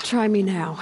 Try me now.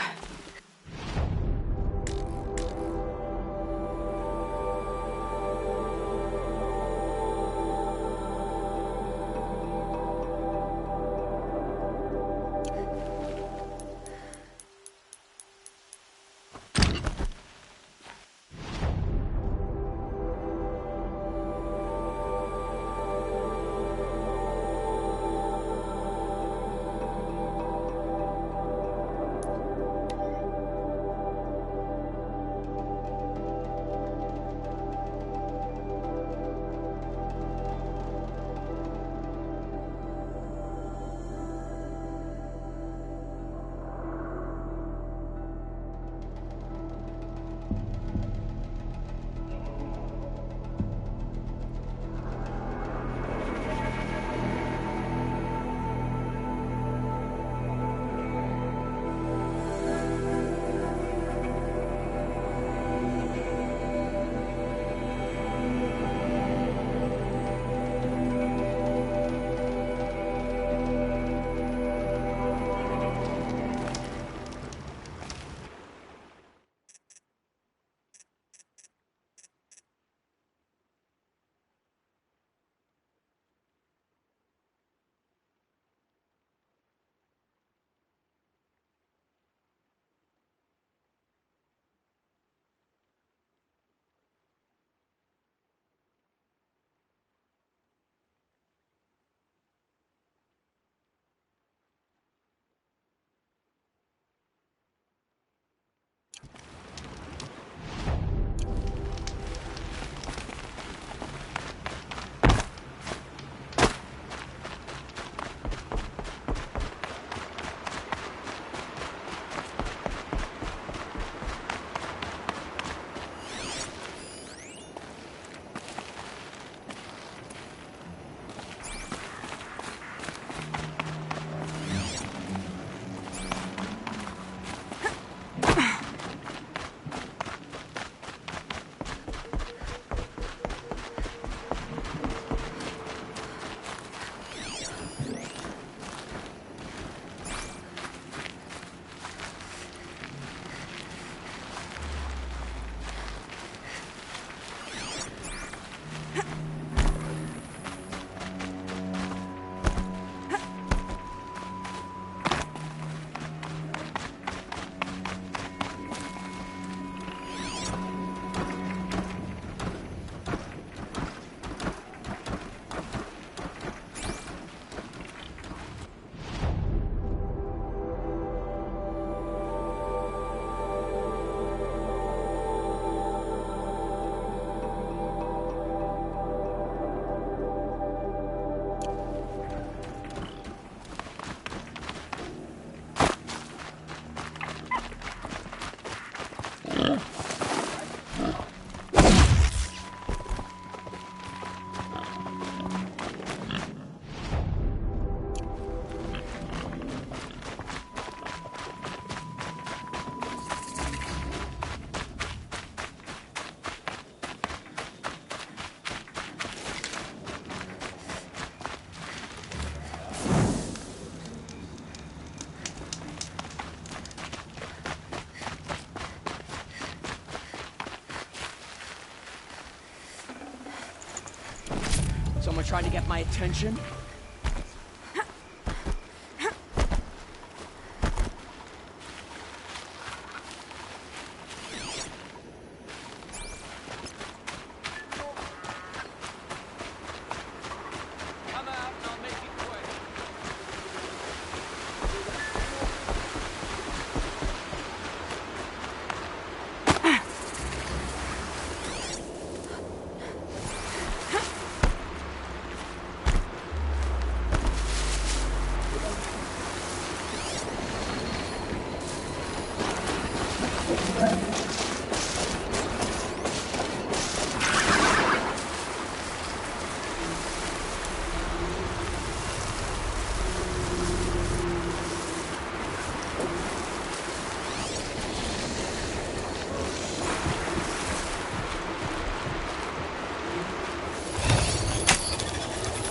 Someone trying to get my attention?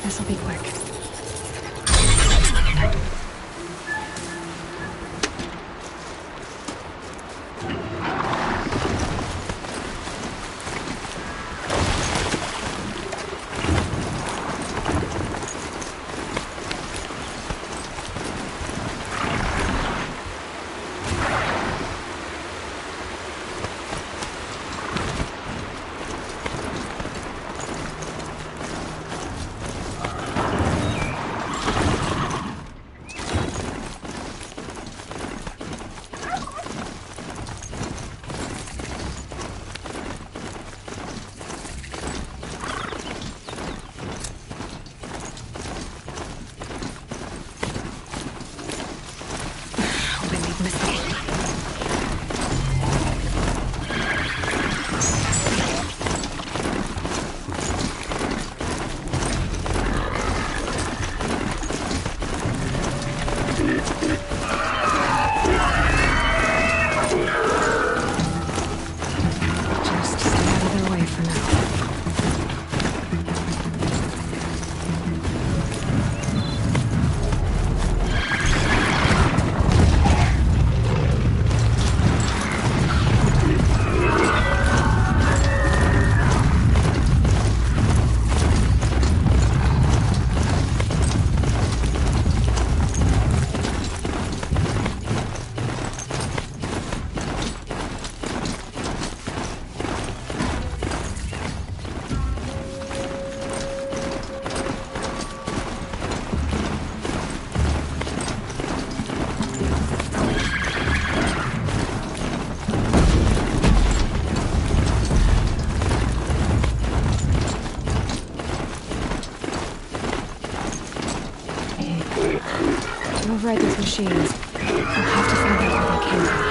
This'll be quick. override those machines. I'll have to find out where they came from.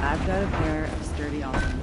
I've got a pair of sturdy arms.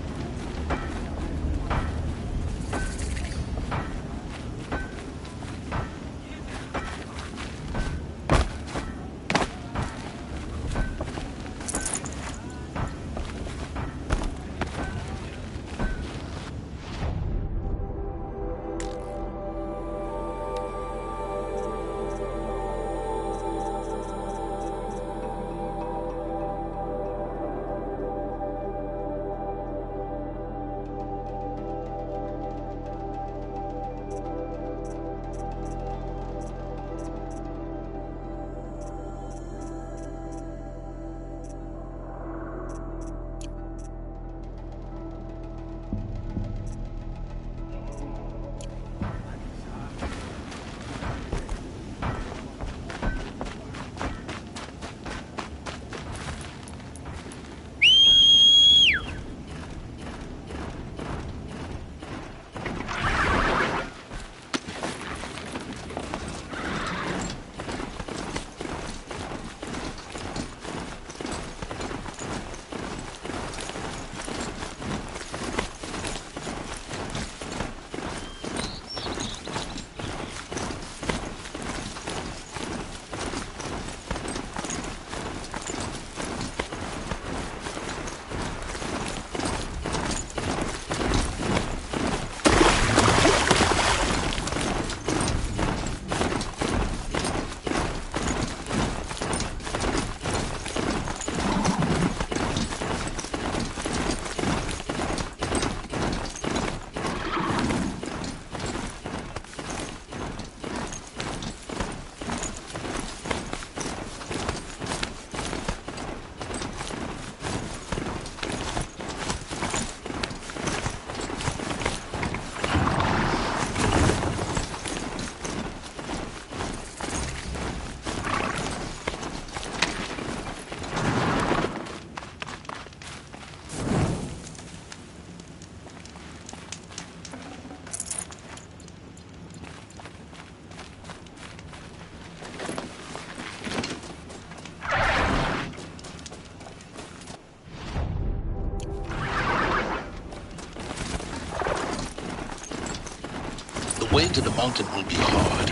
The way to the mountain will be hard.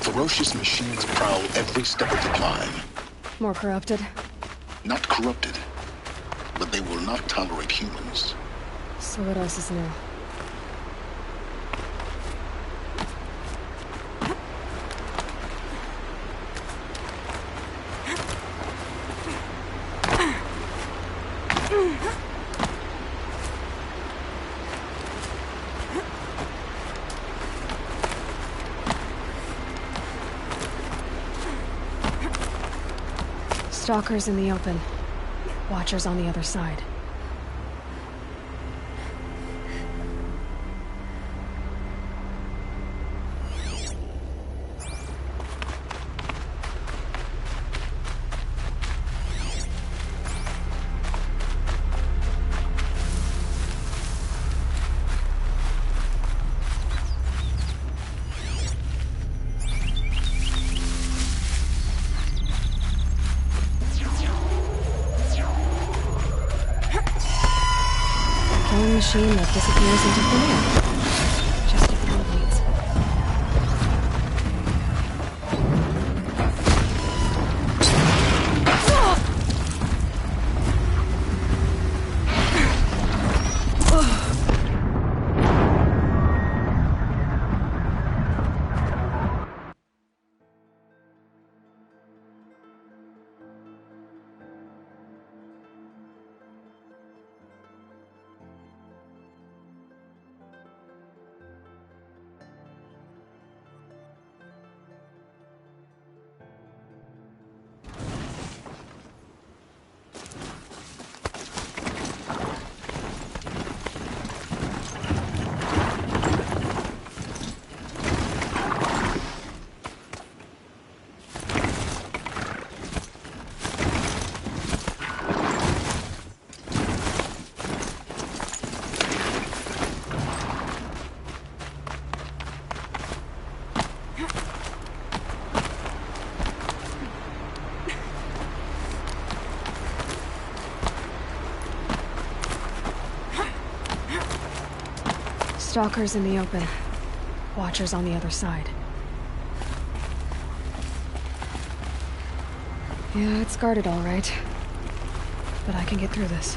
Ferocious machines prowl every step of the climb. More corrupted? Not corrupted, but they will not tolerate humans. So what else is new? Stalkers in the open. Watchers on the other side. Killing machine that disappears into thin air. Just a few leads. Stalkers in the open. Watchers on the other side. Yeah, it's guarded all right. But I can get through this.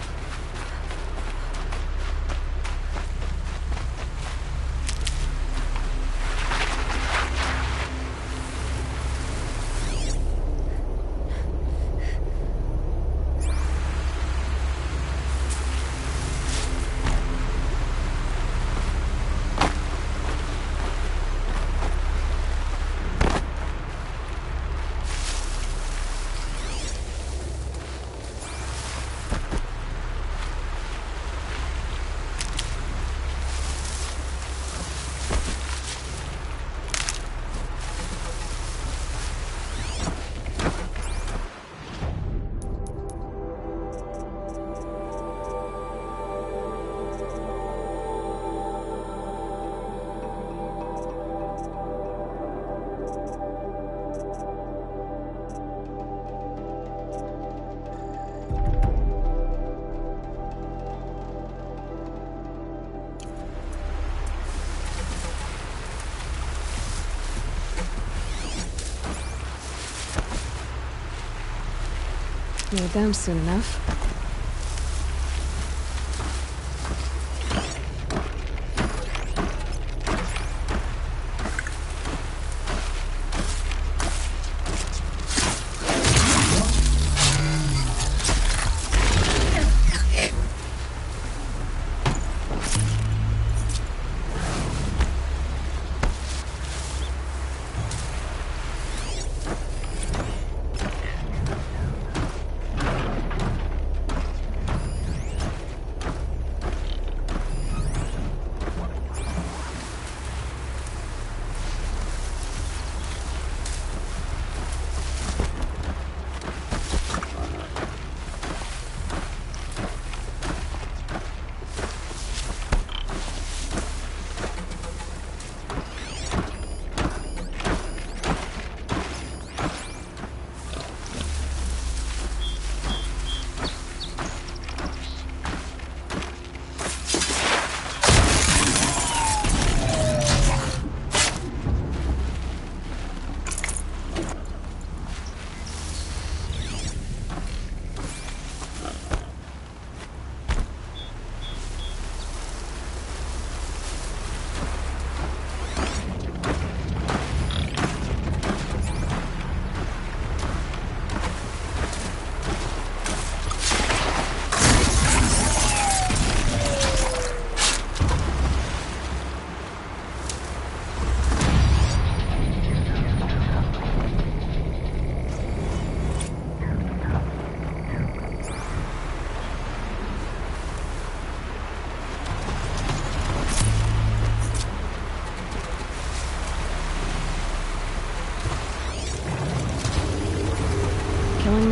Need them soon enough.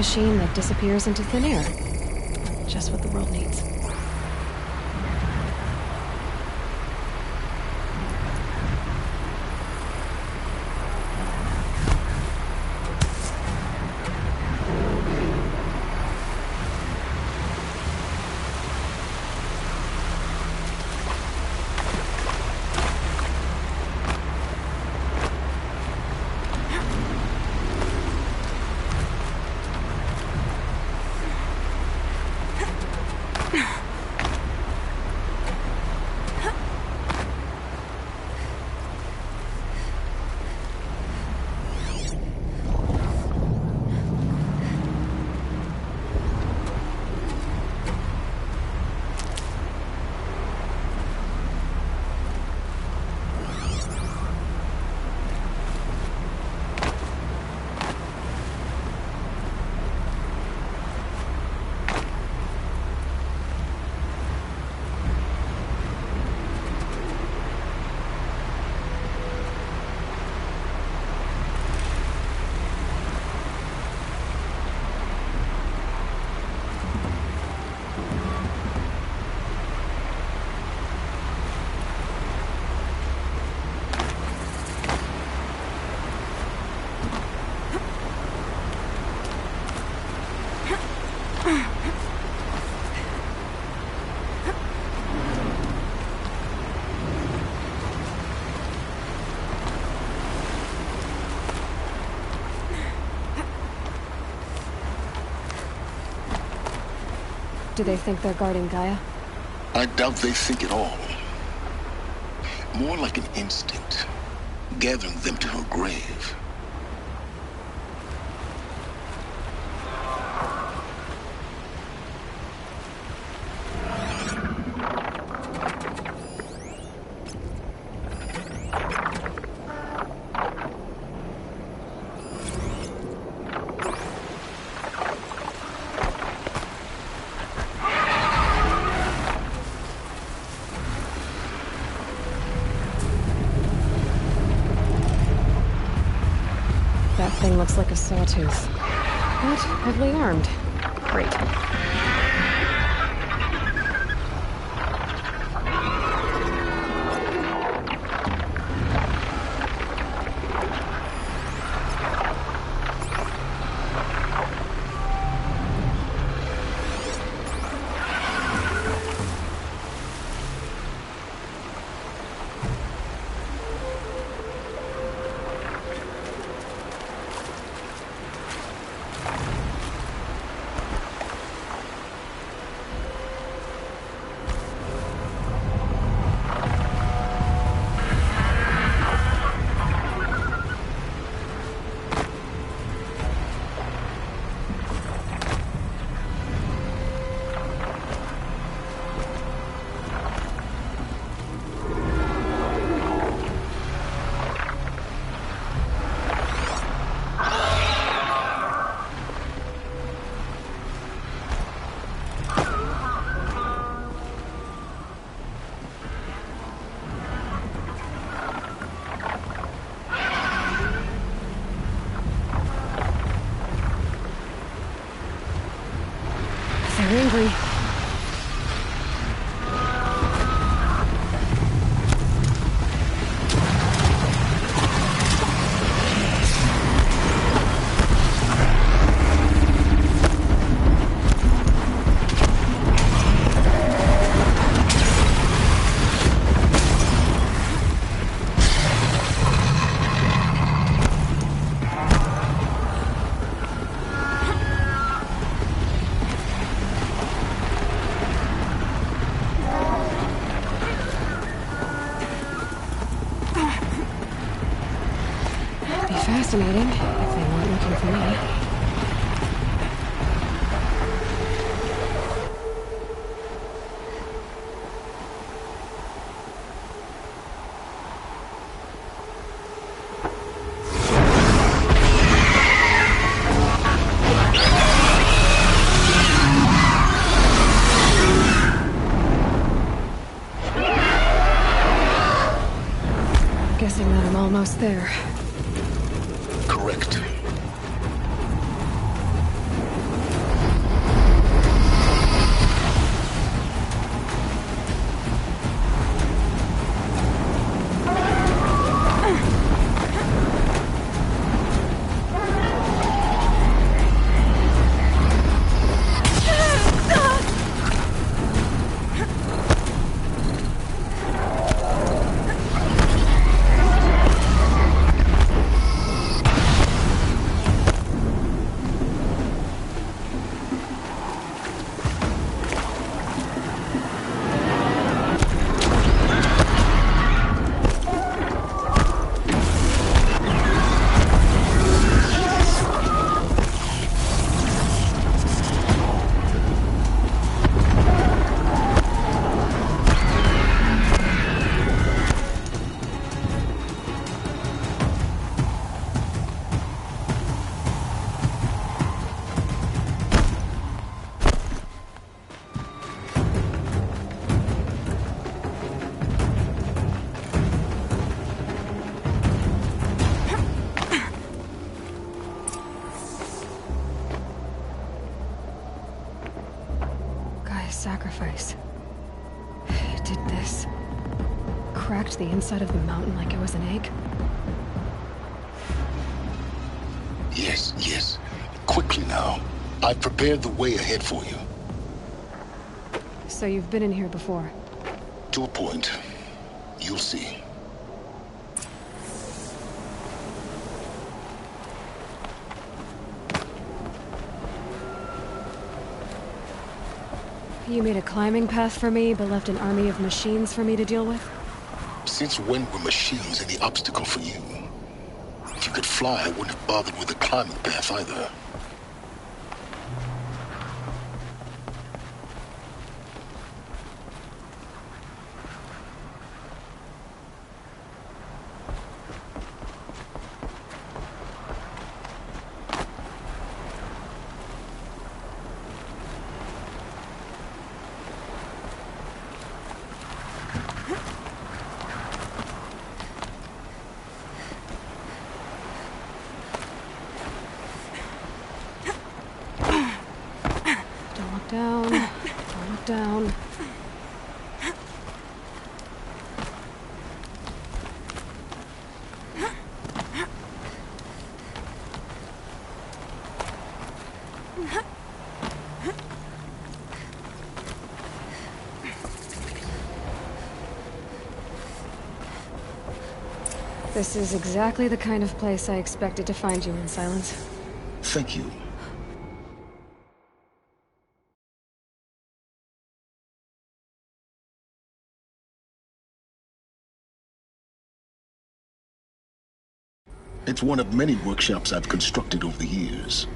flying machine that disappears into thin air. Just what the world needs. Do they think they're guarding Gaia? I doubt they think at all. More like an instinct, gathering them to her grave. That thing looks like a sawtooth, but heavily armed. Great. They're angry. Fascinating, if they weren't looking for me. Guessing that I'm almost there. Correct. cracked the inside of the mountain like it was an egg? Yes, yes. Quickly now. I've prepared the way ahead for you. So you've been in here before? To a point. You'll see. You made a climbing path for me, but left an army of machines for me to deal with? Since when were machines any obstacle for you? If you could fly, I wouldn't have bothered with the climbing path either. Don't look down. This is exactly the kind of place I expected to find you in, Silence. Thank you. It's one of many workshops I've constructed over the years.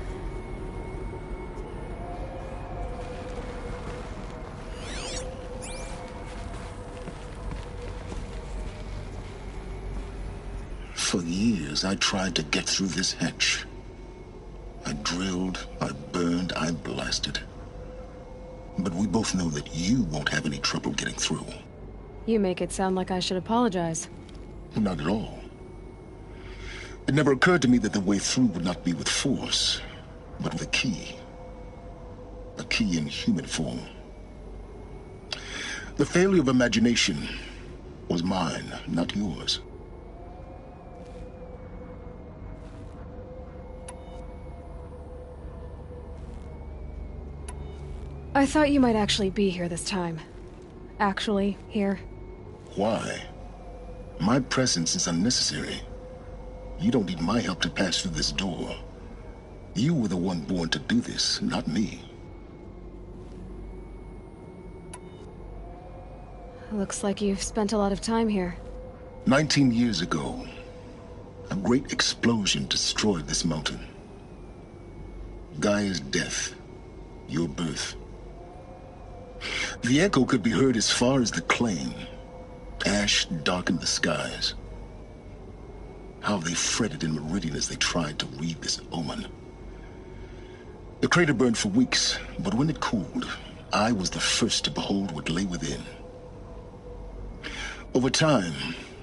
For years, I tried to get through this hatch. I drilled, I burned, I blasted. But we both know that you won't have any trouble getting through. You make it sound like I should apologize. Not at all. It never occurred to me that the way through would not be with force, but with a key. A key in human form. The failure of imagination was mine, not yours. I thought you might actually be here this time. Actually, here. Why? My presence is unnecessary. You don't need my help to pass through this door. You were the one born to do this, not me. Looks like you've spent a lot of time here. 19 years ago, a great explosion destroyed this mountain. Gaia's death, your birth. The echo could be heard as far as the claim. Ash darkened the skies. How they fretted in Meridian as they tried to read this omen. The crater burned for weeks, but when it cooled, I was the first to behold what lay within. Over time,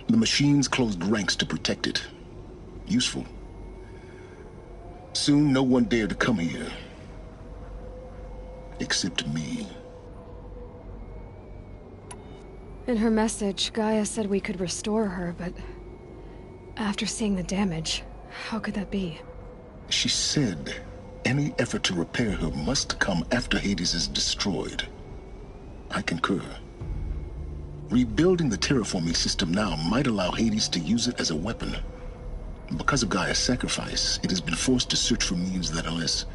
the machines closed ranks to protect it. Useful. Soon, no one dared to come here. Except me. In her message, Gaia said we could restore her, but after seeing the damage, how could that be? She said any effort to repair her must come after Hades is destroyed. I concur. Rebuilding the terraforming system now might allow Hades to use it as a weapon. Because of Gaia's sacrifice, it has been forced to search for means that are less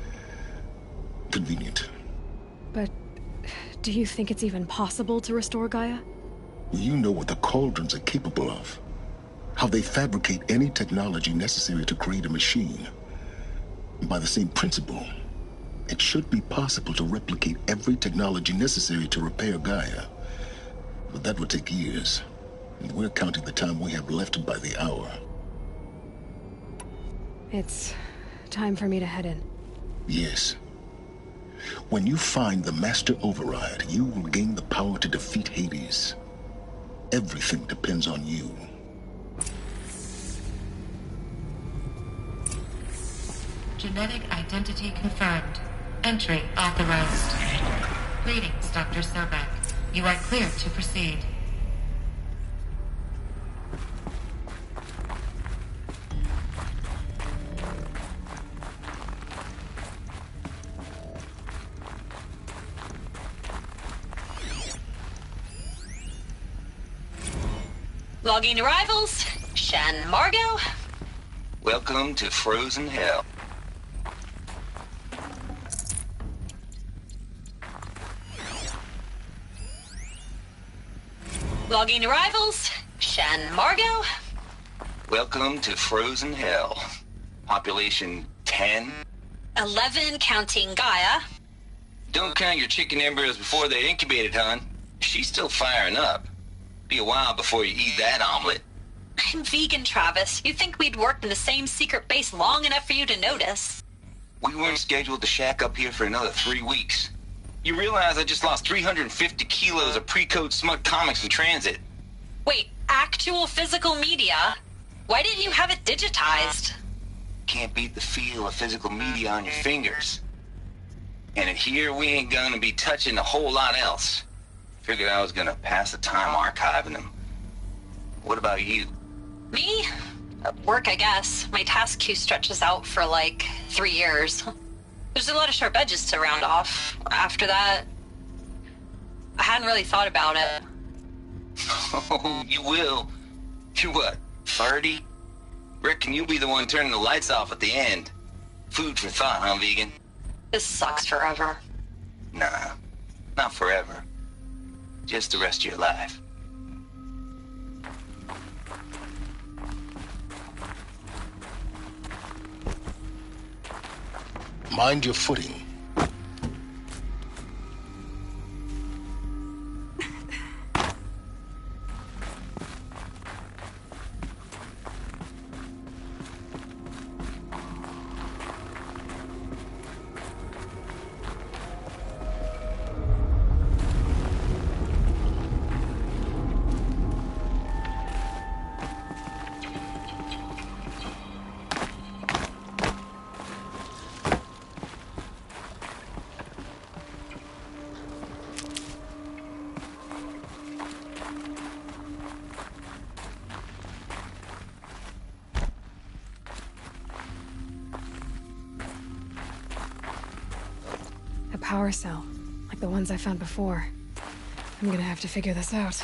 convenient. But do you think it's even possible to restore Gaia? You know what the Cauldrons are capable of. How they fabricate any technology necessary to create a machine. By the same principle, it should be possible to replicate every technology necessary to repair Gaia. But that would take years, and we're counting the time we have left by the hour. It's time for me to head in. Yes. When you find the Master Override, you will gain the power to defeat Hades. Everything depends on you. Genetic identity confirmed. Entry authorized. Greetings, Dr. Sobek. You are cleared to proceed. Logging arrivals. Shan Margot. Welcome to Frozen Hell. Logging arrivals. Shan Margot. Welcome to Frozen Hell. Population 10. 11 counting Gaia. Don't count your chicken embryos before they're incubated, hon. She's still firing up. Be a while before you eat that omelet. I'm vegan, Travis. You'd think we'd worked in the same secret base long enough for you to notice. We weren't scheduled to shack up here for another 3 weeks. You realize I just lost 350 kilos of pre-code smut comics in transit. Wait, actual physical media? Why didn't you have it digitized? Can't beat the feel of physical media on your fingers. And in here, we ain't gonna be touching a whole lot else. Figured I was gonna pass the time archiving them. What about you? Me? Work, I guess. My task queue stretches out for like 3 years. There's a lot of sharp edges to round off. After that, I hadn't really thought about it. Oh, you will. You're what, 30? Reckon you'll be the one turning the lights off at the end. Food for thought, huh, vegan? This sucks forever. Nah, not forever. Just the rest of your life. Mind your footing. A power cell, like the ones I found before. I'm gonna have to figure this out.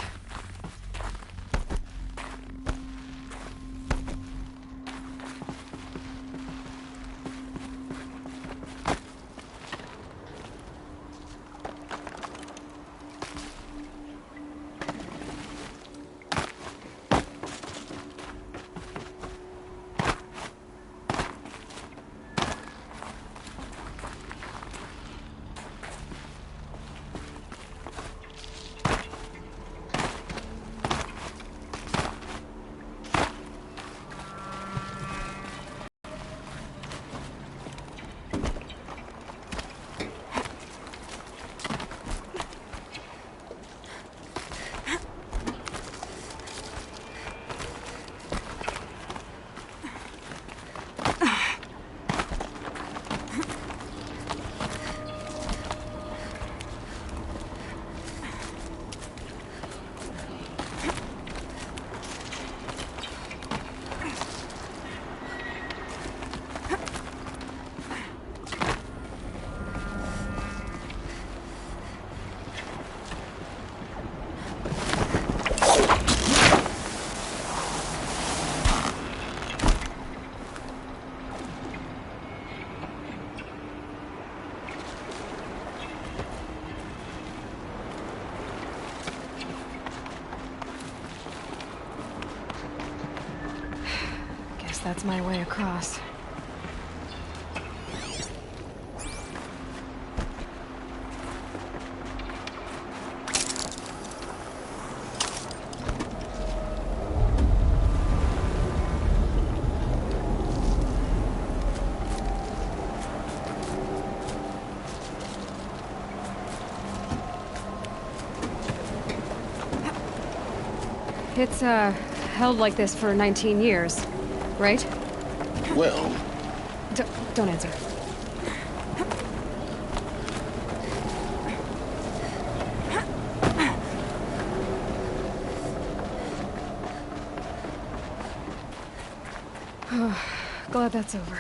That's my way across. It's, held like this for 19 years, right? Well, Don't answer. Glad that's over.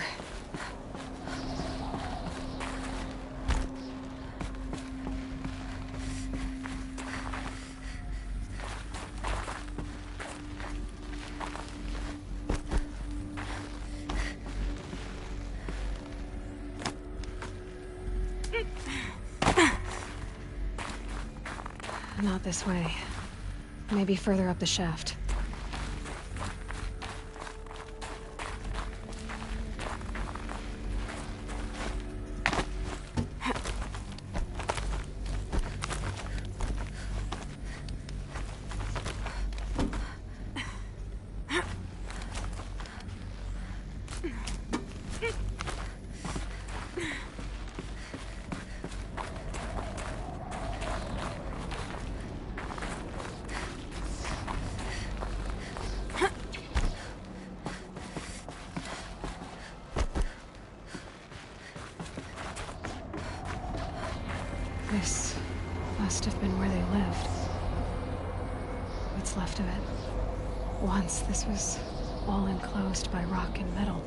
Not this way. Maybe further up the shaft. This must have been where they lived. What's left of it. Once, this was all enclosed by rock and metal.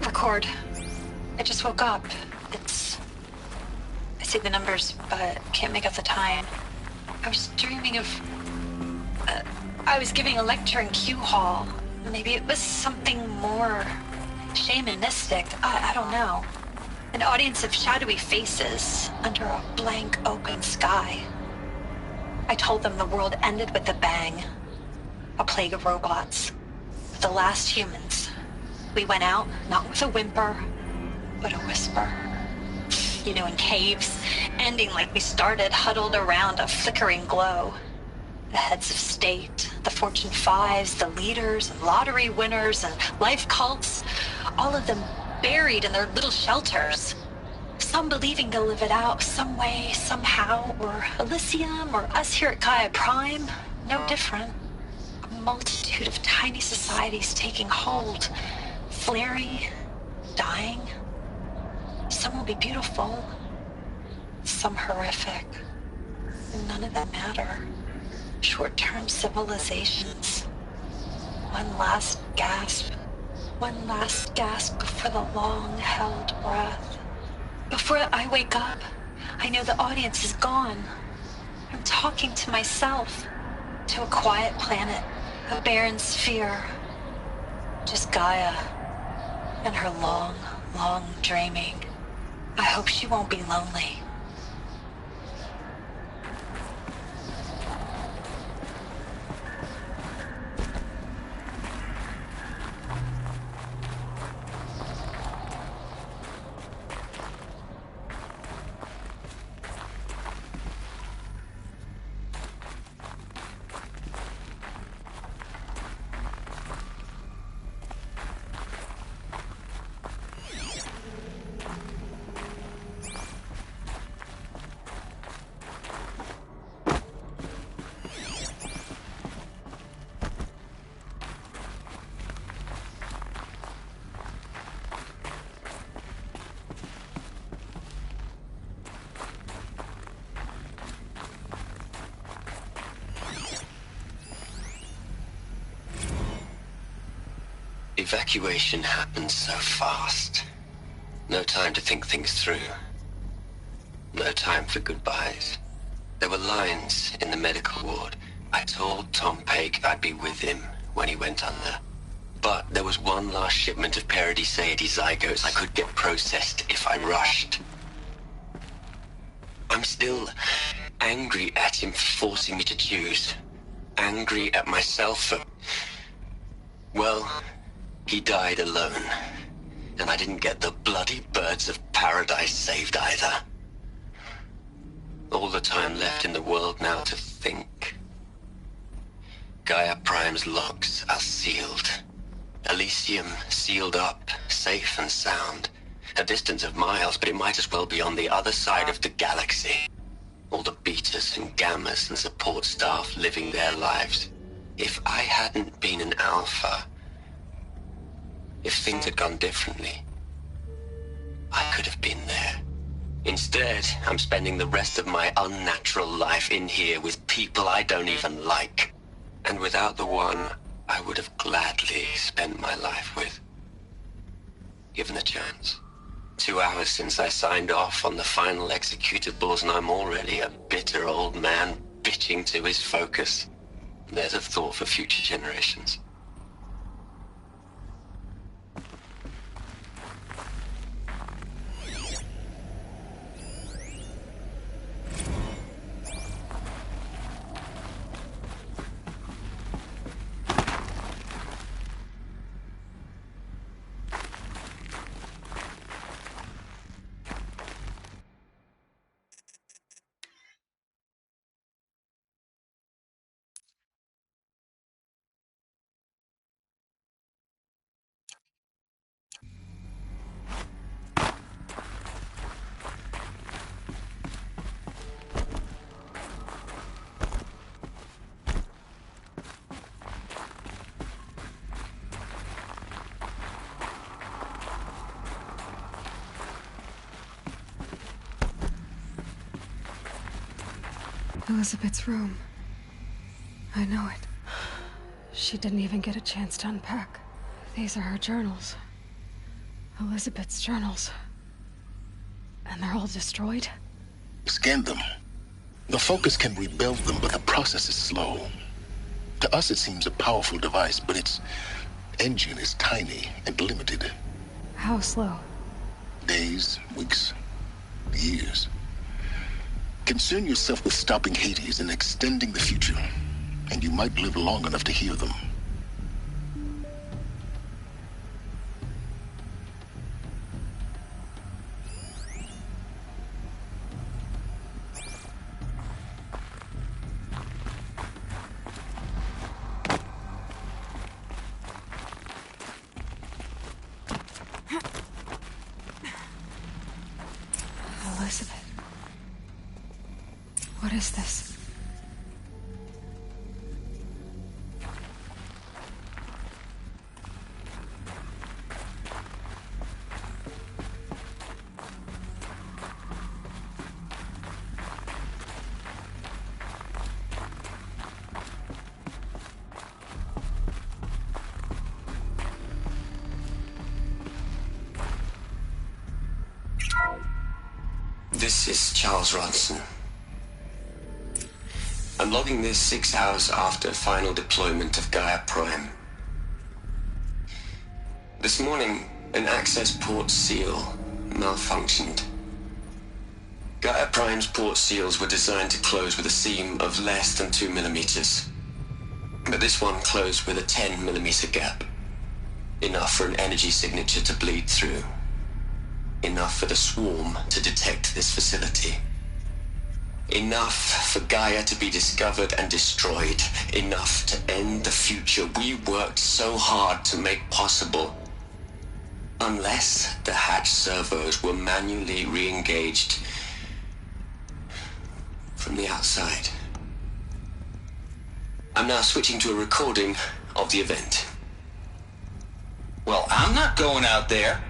Record. I just woke up. I see the numbers, but can't make out the time. I was dreaming of... I was giving a lecture in Q Hall. Maybe it was something more shamanistic. I don't know. An audience of shadowy faces under a blank open sky. I told them the world ended with a bang. A plague of robots. The last humans. We went out, not with a whimper, but a whisper. You know, in caves, ending like we started, huddled around a flickering glow. The heads of state, the Fortune 5s, the leaders, and lottery winners, and life cults, all of them buried in their little shelters. Some believing they'll live it out some way, somehow, or Elysium, or us here at Gaia Prime, no different. A multitude of tiny societies taking hold. Flaring, dying. Some will be beautiful, some horrific. And none of them matter. Short-term civilizations. One last gasp before the long-held breath. Before I wake up, I know the audience is gone. I'm talking to myself, to a quiet planet, a barren sphere. Just Gaia. And her long, long dreaming. I hope she won't be lonely. Evacuation happened so fast. No time to think things through. No time for goodbyes. There were lines in the medical ward. I told Tom Paik I'd be with him when he went under. But there was one last shipment of Paradiseidae zygotes I could get processed if I rushed. I'm still angry at him for forcing me to choose. Angry at myself for... Well... He died alone, and I didn't get the bloody birds of paradise saved either. All the time left in the world now to think. Gaia Prime's locks are sealed. Elysium sealed up, safe and sound. A distance of miles, but it might as well be on the other side of the galaxy. All the betas and gammas and support staff living their lives. If I hadn't been an alpha, if things had gone differently, I could have been there. Instead, I'm spending the rest of my unnatural life in here with people I don't even like. And without the one I would have gladly spent my life with. Given the chance. 2 hours since I signed off on the final executables, and I'm already a bitter old man bitching to his focus. There's a thought for future generations. Elizabeth's room. I know it. She didn't even get a chance to unpack. These are her journals. Elizabeth's journals. And they're all destroyed? Scan them. The Focus can rebuild them, but the process is slow. To us, it seems a powerful device, but its engine is tiny and limited. How slow? Days, weeks, years. Concern yourself with stopping Hades and extending the future, and you might live long enough to hear them. Elizabeth. What is this? This is Charles Ronson. I'm logging this 6 hours after final deployment of Gaia Prime. This morning, an access port seal malfunctioned. Gaia Prime's port seals were designed to close with a seam of less than 2 millimeters. But this one closed with a 10 millimeter gap. Enough for an energy signature to bleed through. Enough for the swarm to detect this facility. Enough for Gaia to be discovered and destroyed. Enough to end the future we worked so hard to make possible. Unless the hatch servos were manually re-engaged from the outside. I'm now switching to a recording of the event. Well, I'm not going out there.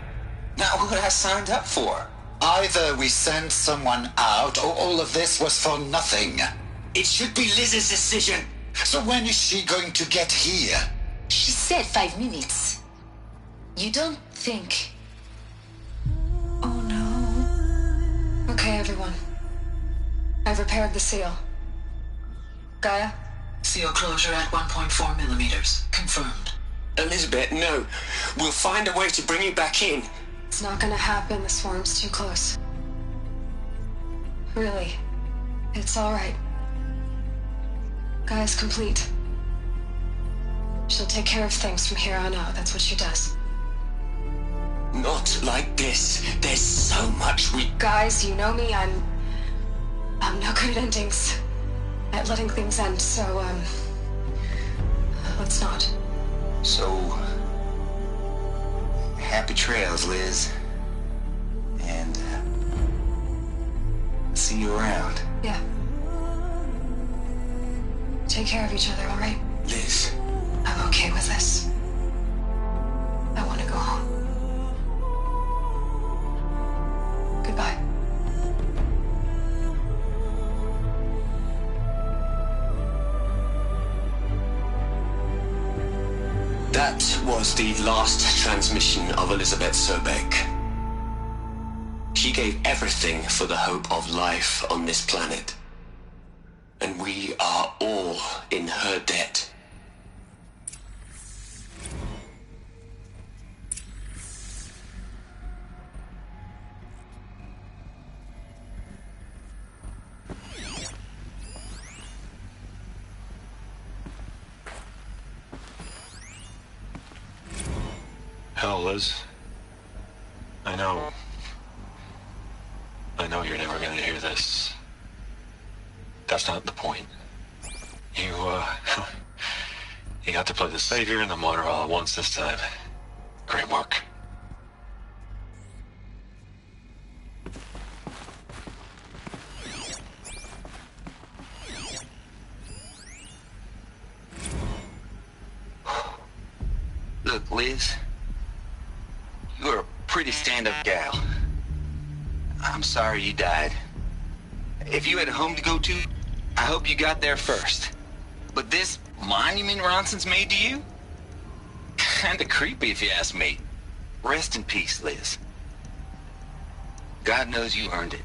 Not what I signed up for. Either we sent someone out, or all of this was for nothing. It should be Liz's decision. So when is she going to get here? She said 5 minutes. You don't think... Oh no. Okay, everyone. I've repaired the seal. Gaia? Seal closure at 1.4 millimeters. Confirmed. Elizabeth, no. We'll find a way to bring you back in. It's not gonna happen. The swarm's too close. Really. It's alright. Gaia's complete. She'll take care of things from here on out. That's what she does. Not like this. There's so much we... Guys, you know me. I'm no good at endings. At letting things end, so, let's not. So... happy trails, Liz. And... see you around. Yeah. Take care of each other, all right? Liz. I'm okay with this. I want to go home. Goodbye. That was the last transmission of Elizabeth Sobek. She gave everything for the hope of life on this planet. And we are all in her debt. Hell, Liz. I know you're never gonna hear this. That's not the point. You got to play the savior and the martyr all at once this time. Great work. Look, Liz, you're a pretty stand-up gal. I'm sorry you died. If you had a home to go to, I hope you got there first. But this monument Ronson's made to you? Kinda creepy if you ask me. Rest in peace, Liz. God knows you earned it.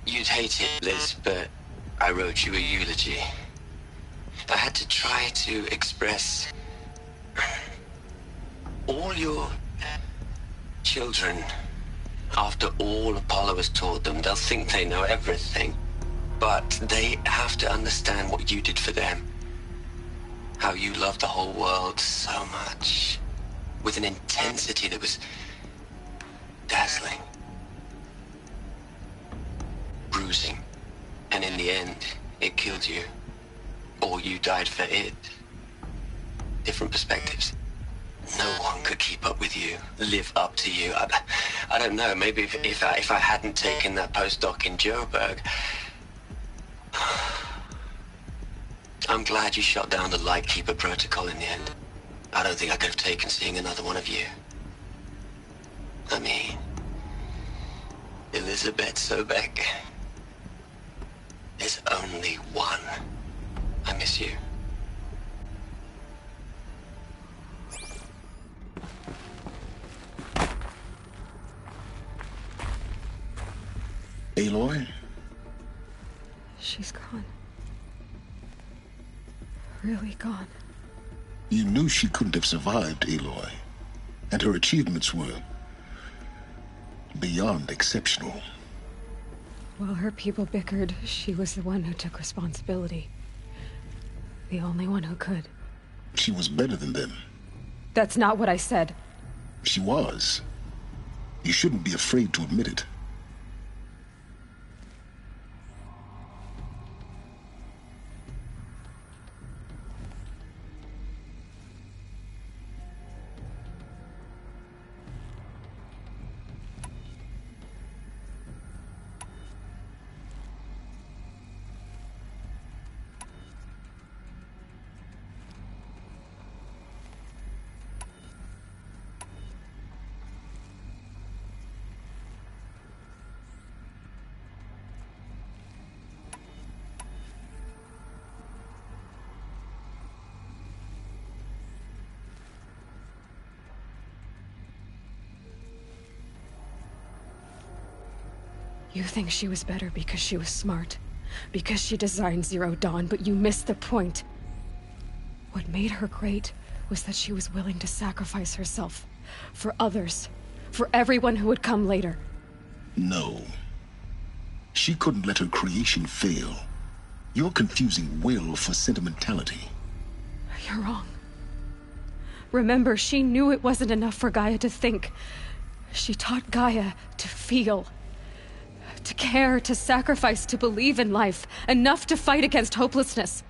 You'd hate it, Liz, but I wrote you a eulogy. I had to try to express all your children. After all Apollo has taught them, they'll think they know everything. But they have to understand what you did for them. How you loved the whole world so much. With an intensity that was dazzling. Bruising. And in the end, it killed you. Or you died for it. Different perspectives. No one could keep up with you, live up to you. I don't know, maybe if I hadn't taken that postdoc in Joburg. I'm glad you shot down the Lightkeeper protocol in the end. I don't think I could have taken seeing another one of you. I mean, Elizabeth Sobek. There's only one. I miss you. Aloy? She's gone. Really gone. You knew she couldn't have survived, Aloy. And her achievements were beyond exceptional. While her people bickered, she was the one who took responsibility. The only one who could. She was better than them. That's not what I said. She was. You shouldn't be afraid to admit it. You think she was better because she was smart, because she designed Zero Dawn, but you missed the point. What made her great was that she was willing to sacrifice herself for others, for everyone who would come later. No. She couldn't let her creation fail. You're confusing will for sentimentality. You're wrong. Remember, she knew it wasn't enough for Gaia to think. She taught Gaia to feel. To care, to sacrifice, to believe in life, enough to fight against hopelessness.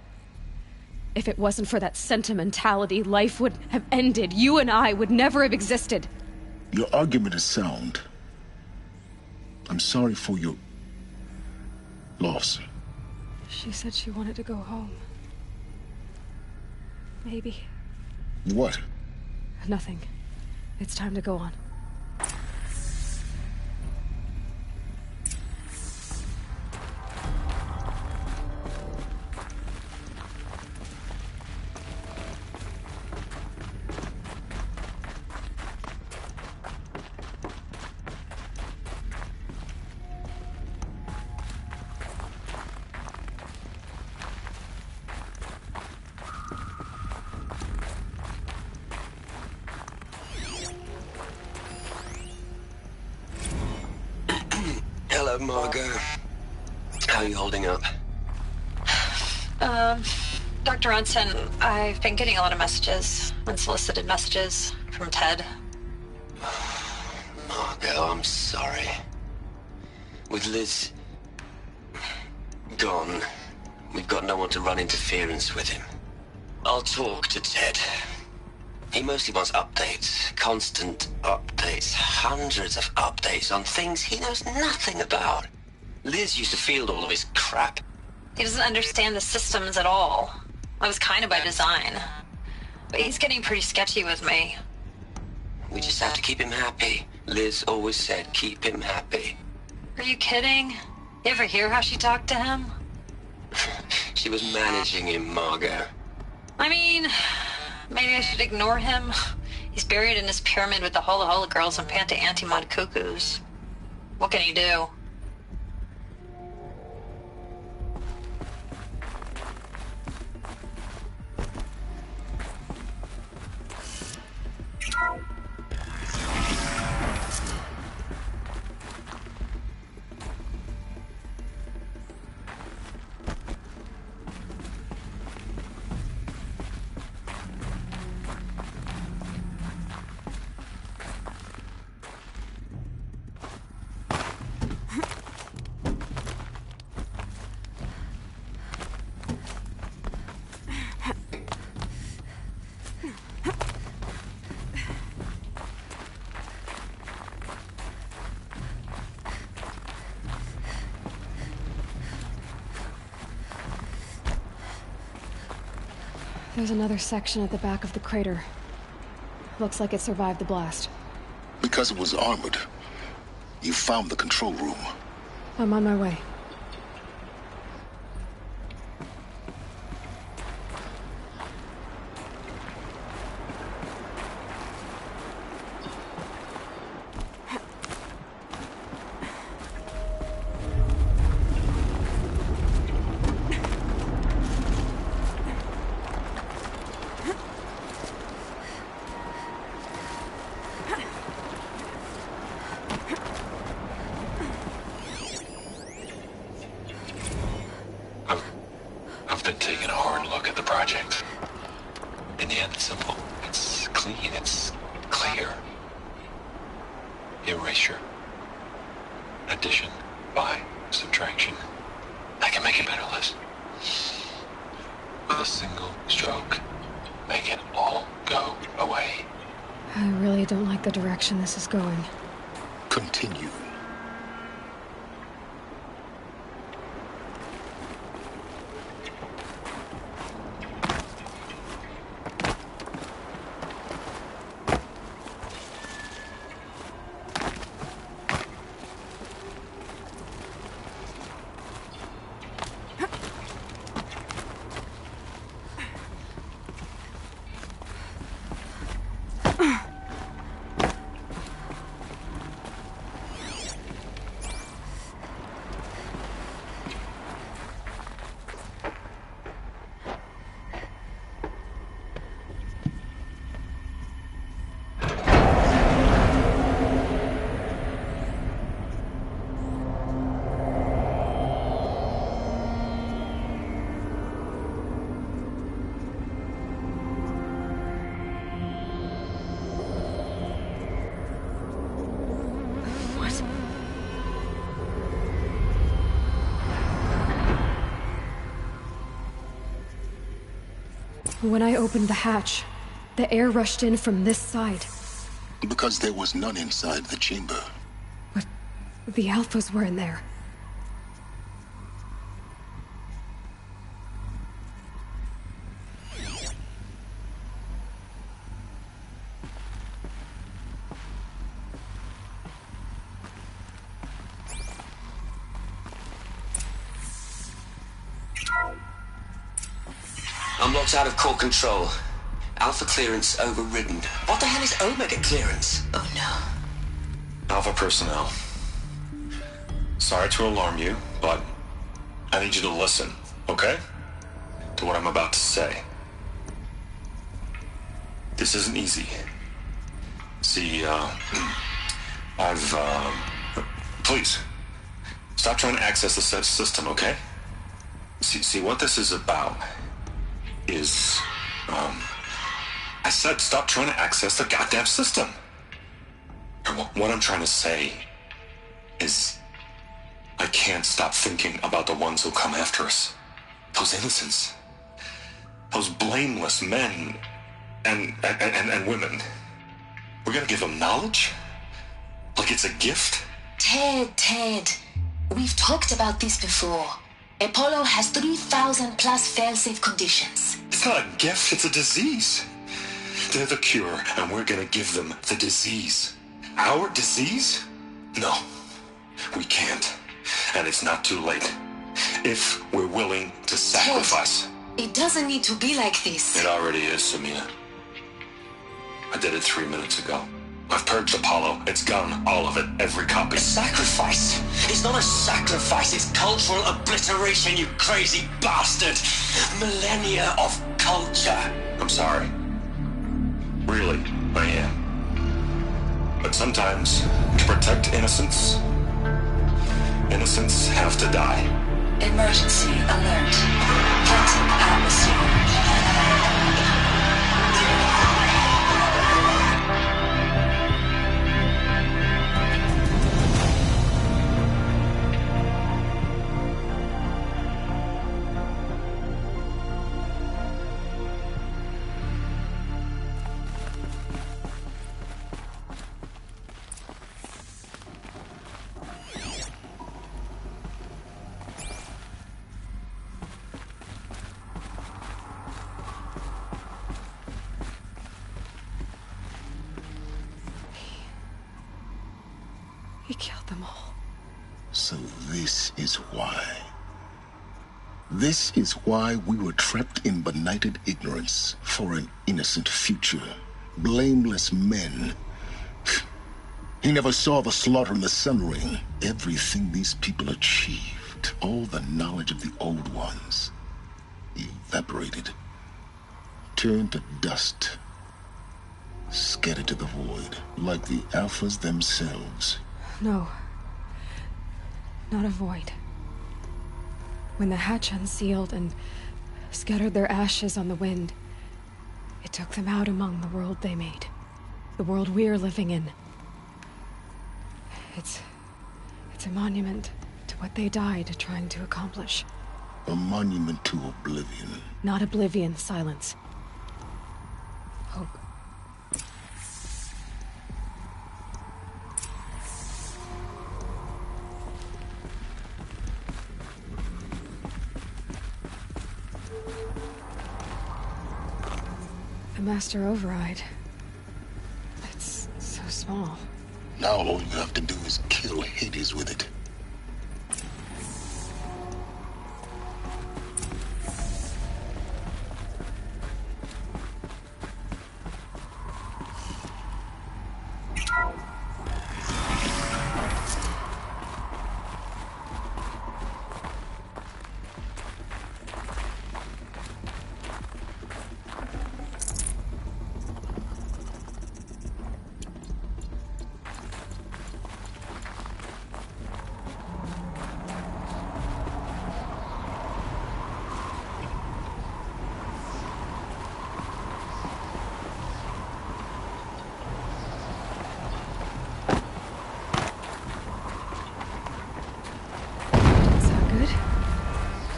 If it wasn't for that sentimentality, life would have ended. You and I would never have existed. Your argument is sound. I'm sorry for your Loss. She said she wanted to go home. Maybe. What? Nothing. It's time to go on. Hello, Margot. How are you holding up? Dr. Ronson, I've been getting a lot of messages, unsolicited messages from Ted. Margot, I'm sorry. With Liz gone, we've got no one to run interference with him. I'll talk to Ted. He mostly wants updates, constant updates, hundreds of updates on things he knows nothing about. Liz used to field all of his crap. He doesn't understand the systems at all. That was kind of by design. But he's getting pretty sketchy with me. We just have to keep him happy. Liz always said keep him happy. Are you kidding? You ever hear how she talked to him? She was managing him, Margot. I mean, maybe I should ignore him. He's buried in his pyramid with the Hola Hola girls and Panta Antimod cuckoos. What can he do? There's another section at the back of the crater. Looks like it survived the blast. Because it was armored. You found the control room. I'm on my way. I've been taking a hard look at the project. In the end, it's simple. It's clean. It's clear. Erasure. Addition. By. Subtraction. I can make it better, Liz. With a single stroke. Make it all go away. I really don't like the direction this is going. Continue. When I opened the hatch, the air rushed in from this side. Because there was none inside the chamber. But the Alphas were in there. Locked out of core control. Alpha clearance overridden. What the hell is Omega clearance? Oh no. Alpha personnel. Sorry to alarm you, but I need you to listen, okay? To what I'm about to say. This isn't easy. See, please, stop trying to access the system, okay? See, what this is about is, I said stop trying to access the goddamn system. What I'm trying to say is, I can't stop thinking about the ones who come after us. Those innocents. Those blameless men and women. We're gonna give them knowledge? Like it's a gift? Ted. We've talked about this before. Apollo has 3,000 plus fail-safe conditions. It's not a gift, it's a disease. They're the cure, and we're gonna give them the disease. Our disease? No, we can't. And it's not too late. If we're willing to sacrifice. Ted, it doesn't need to be like this. It already is, Samina. I did it 3 minutes ago. I've purged Apollo. It's gone, all of it, every copy. A sacrifice? It's not a sacrifice, it's cultural obliteration, you crazy bastard! Millennia of culture! I'm sorry. Really, I am. But sometimes, to protect innocence, innocents have to die. Emergency alert. Planting atmosphere. He killed them all. So this is why. This is why we were trapped in benighted ignorance for an innocent future. Blameless men. He never saw the slaughter in the Sun Ring. Everything these people achieved, all the knowledge of the old ones, evaporated, turned to dust, scattered to the void, like the Alphas themselves. No. Not a void. When the hatch unsealed and scattered their ashes on the wind, it took them out among the world they made. The world we're living in. It's a monument to what they died trying to accomplish. A monument to oblivion. Not oblivion, silence. Hope. The Master Override. It's so small. Now all you have to do is kill Hades with it.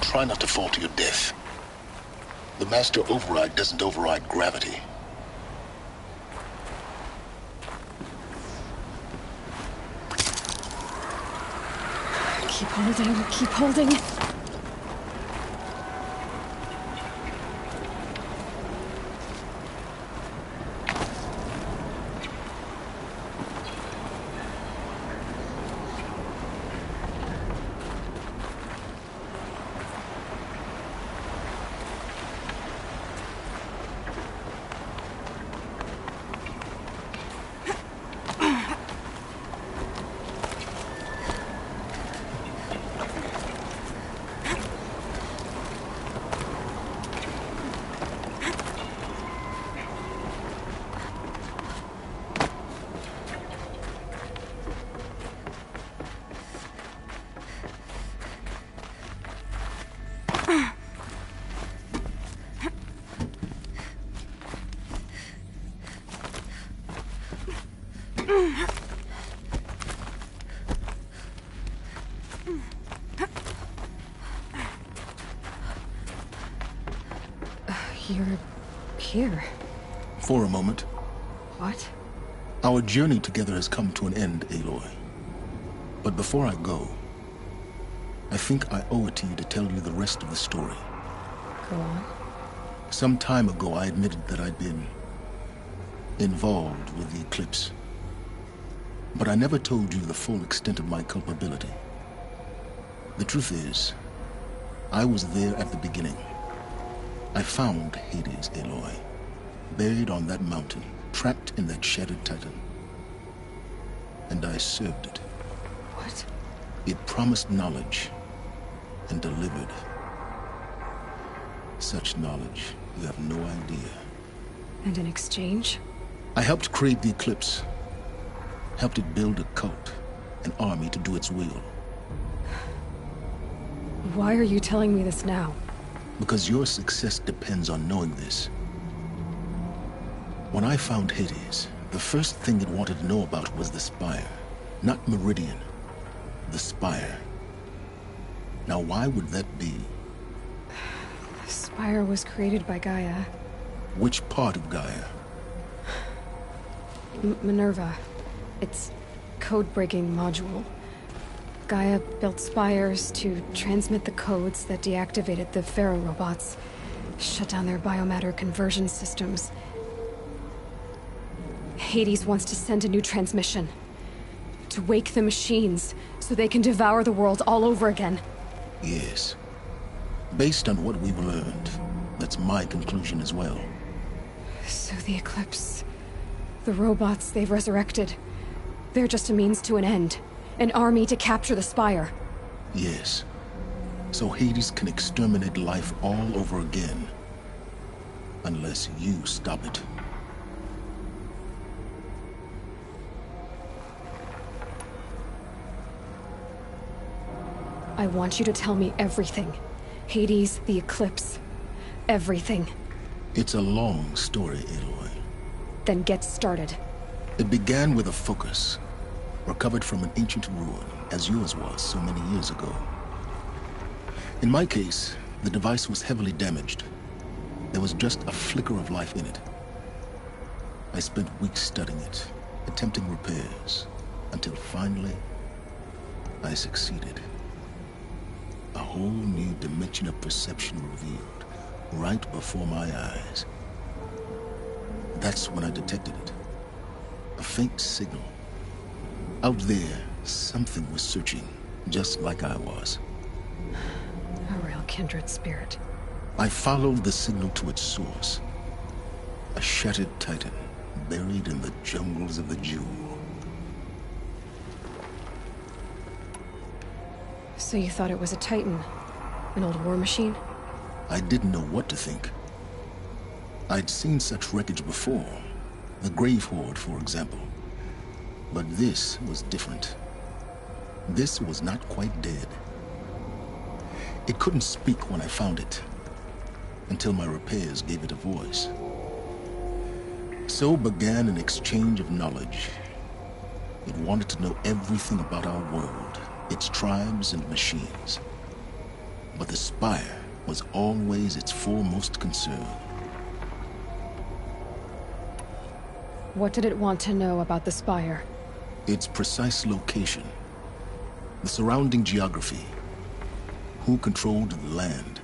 Try not to fall to your death. The Master Override doesn't override gravity. Keep holding, keep holding. You're here. For a moment. What? Our journey together has come to an end, Aloy. But before I go, I think I owe it to you to tell you the rest of the story. Go on. Some time ago, I admitted that I'd been involved with the eclipse. But I never told you the full extent of my culpability. The truth is, I was there at the beginning. I found Hades, Aloy, buried on that mountain, trapped in that shattered titan. And I served it. What? It promised knowledge and delivered. Such knowledge, you have no idea. And in exchange? I helped create the eclipse. Helped it build a cult, an army to do its will. Why are you telling me this now? Because your success depends on knowing this. When I found Hades, the first thing it wanted to know about was the Spire. Not Meridian. The Spire. Now why would that be? The Spire was created by Gaia. Which part of Gaia? Minerva. Its code-breaking module. Gaia built spires to transmit the codes that deactivated the Pharaoh robots, shut down their biomatter conversion systems. Hades wants to send a new transmission. To wake the machines, so they can devour the world all over again. Yes. Based on what we've learned, that's my conclusion as well. So the Eclipse... the robots they've resurrected... they're just a means to an end. An army to capture the Spire. Yes. So Hades can exterminate life all over again. Unless you stop it. I want you to tell me everything. Hades, the Eclipse, everything. It's a long story, Aloy. Then get started. It began with a focus, recovered from an ancient ruin, as yours was so many years ago. In my case, the device was heavily damaged. There was just a flicker of life in it. I spent weeks studying it, attempting repairs, until finally, I succeeded. A whole new dimension of perception revealed, right before my eyes. That's when I detected it. A faint signal. Out there, something was searching, just like I was. A real kindred spirit. I followed the signal to its source. A shattered titan, buried in the jungles of the Jewel. So you thought it was a Titan? An old war machine? I didn't know what to think. I'd seen such wreckage before. The Grave Horde, for example. But this was different. This was not quite dead. It couldn't speak when I found it, until my repairs gave it a voice. So began an exchange of knowledge. It wanted to know everything about our world, its tribes and machines. But the Spire was always its foremost concern. What did it want to know about the Spire? Its precise location, the surrounding geography, who controlled the land.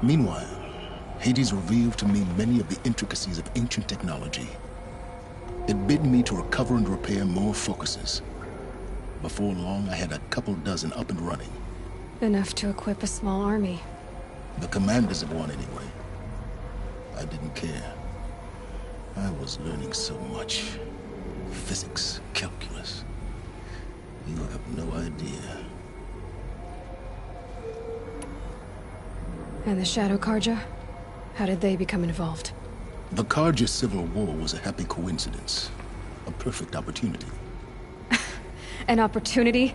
Meanwhile, Hades revealed to me many of the intricacies of ancient technology. It bid me to recover and repair more focuses. Before long, I had a couple dozen up and running. Enough to equip a small army. The commanders of one, anyway. I didn't care. I was learning so much. Physics, calculus. You have no idea. And the Shadow Karja? How did they become involved? The Karja Civil War was a happy coincidence. A perfect opportunity. An opportunity?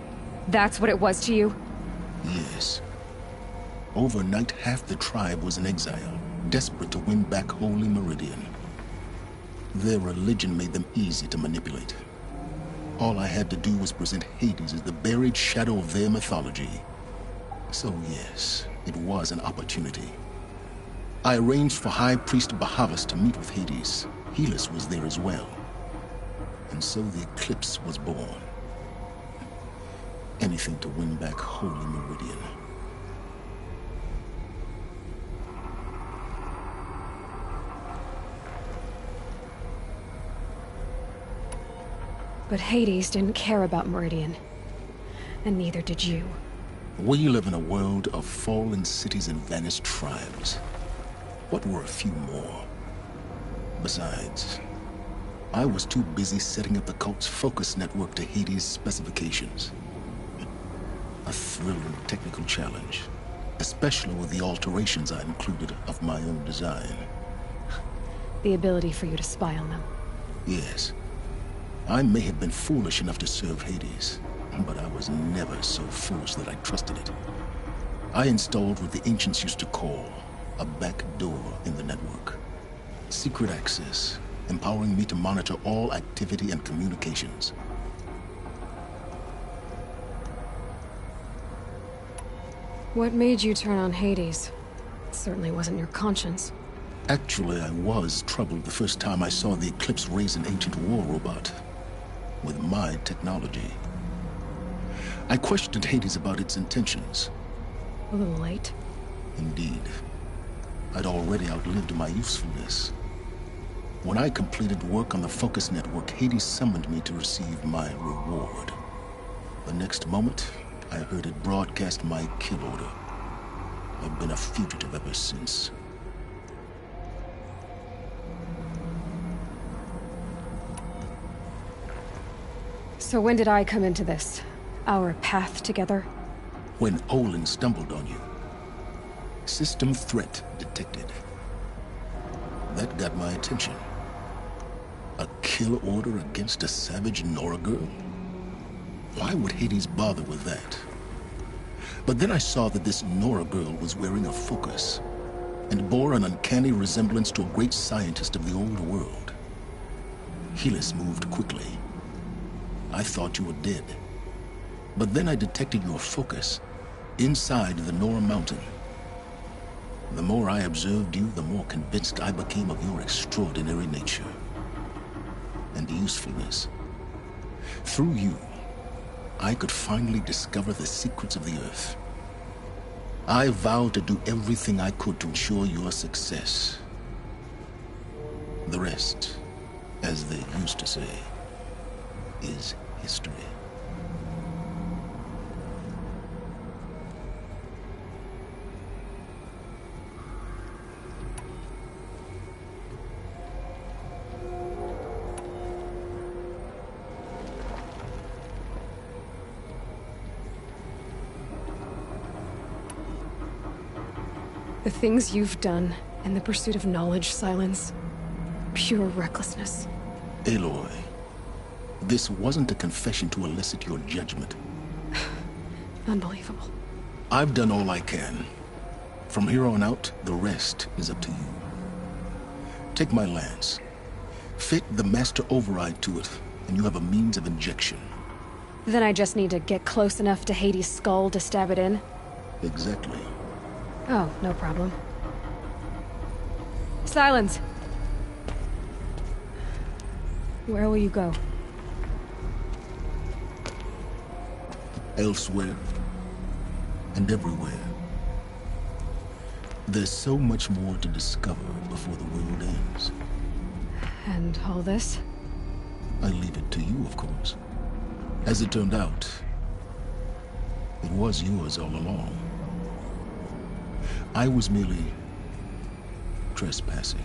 That's what it was to you? Yes. Overnight, half the tribe was in exile, desperate to win back Holy Meridian. Their religion made them easy to manipulate. All I had to do was present Hades as the buried shadow of their mythology. So yes, it was an opportunity. I arranged for High Priest Bahavas to meet with Hades. Helis was there as well. And so the eclipse was born. Anything to win back Holy Meridian. But Hades didn't care about Meridian. And neither did you. We live in a world of fallen cities and vanished tribes. What were a few more? Besides, I was too busy setting up the cult's focus network to Hades' specifications. A thrilling technical challenge, especially with the alterations I included of my own design. The ability for you to spy on them. Yes. I may have been foolish enough to serve Hades, but I was never so foolish that I trusted it. I installed what the ancients used to call a back door in the network. Secret access, empowering me to monitor all activity and communications. What made you turn on Hades? It certainly wasn't your conscience. Actually, I was troubled the first time I saw the Eclipse raise an ancient war robot. With my technology. I questioned Hades about its intentions. A little late. Indeed. I'd already outlived my usefulness. When I completed work on the Focus Network, Hades summoned me to receive my reward. The next moment, I heard it broadcast my kill order. I've been a fugitive ever since. So when did I come into this? Our path together? When Olin stumbled on you. System threat detected. That got my attention. A kill order against a savage Nora girl? Why would Hades bother with that? But then I saw that this Nora girl was wearing a focus, and bore an uncanny resemblance to a great scientist of the old world. Helis moved quickly. I thought you were dead. But then I detected your focus inside the Nora mountain. The more I observed you, the more convinced I became of your extraordinary nature and usefulness. Through you, I could finally discover the secrets of the Earth. I vowed to do everything I could to ensure your success. The rest, as they used to say, is history. The things you've done in the pursuit of knowledge, Silence. Pure recklessness. Aloy, this wasn't a confession to elicit your judgment. Unbelievable. I've done all I can. From here on out, the rest is up to you. Take my lance. Fit the master override to it, and you have a means of injection. Then I just need to get close enough to Hades' skull to stab it in? Exactly. Oh, no problem. Silence! Where will you go? Elsewhere. And everywhere. There's so much more to discover before the world ends. And all this? I leave it to you, of course. As it turned out, it was yours all along. I was merely trespassing.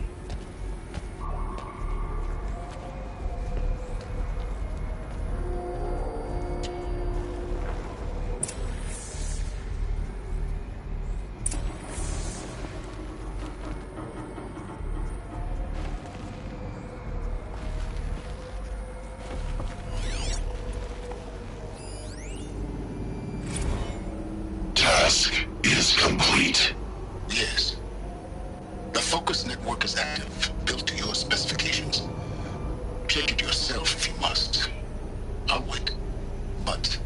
Task is complete. Yes. The Focus Network is active, built to your specifications. Take it yourself if you must. I'll wait. But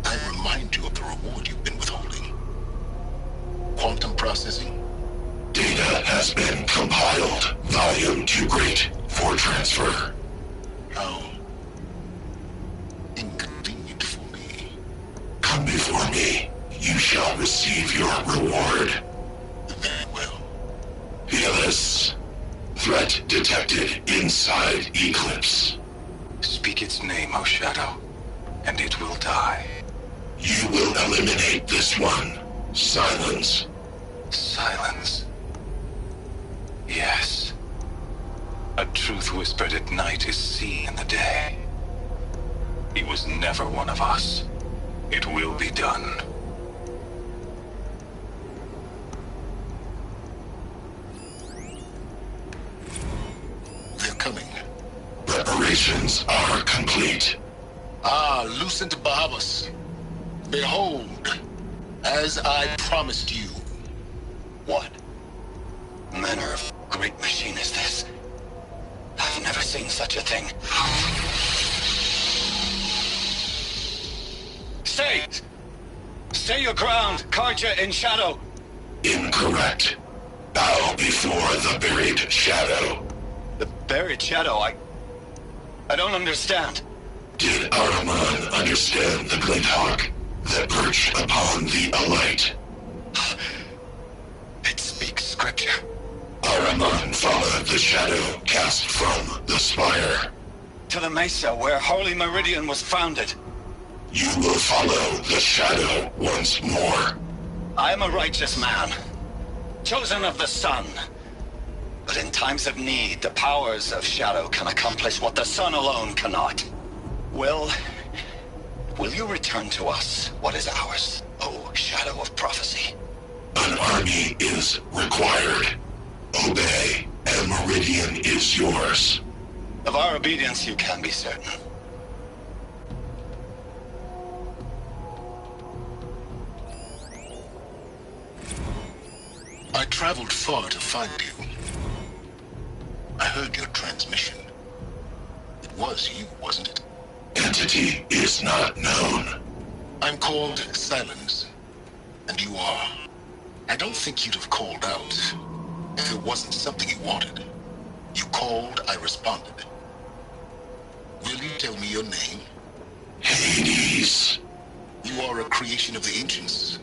I remind you of the reward you've been withholding. Quantum processing? Data has been compiled. Volume too great for transfer. How inconvenient for me. Come before me. You shall receive your reward. Very well. Fearless. Threat detected inside Eclipse. Speak its name, O Shadow, and it will die. You will eliminate this one. Silence. Silence. Yes. A truth whispered at night is seen in the day. He was never one of us. It will be done. They're coming. Preparations are complete. Ah, Lucent Bahavas. Behold, as I promised you. What manner of great machine is this? I've never seen such a thing. Stay! Stay your ground, Karja in Shadow! Incorrect. Bow before the buried shadow. The buried shadow, I don't understand. Did Araman understand the glint hawk that perched upon the alight? It speaks scripture. Araman followed the shadow cast from the spire. To the mesa where Holy Meridian was founded. You will follow the shadow once more. I am a righteous man, chosen of the sun. But in times of need, the powers of shadow can accomplish what the sun alone cannot. Will you return to us what is ours, O Shadow of Prophecy? An army is required. Obey, and Meridian is yours. Of our obedience you can be certain. I traveled far to find you. I heard your transmission. It was you, wasn't it? Entity is not known. I'm called Silence, and you are. I don't think you'd have called out if it wasn't something you wanted. You called, I responded. Will you tell me your name? Hades. You are a creation of the ancients.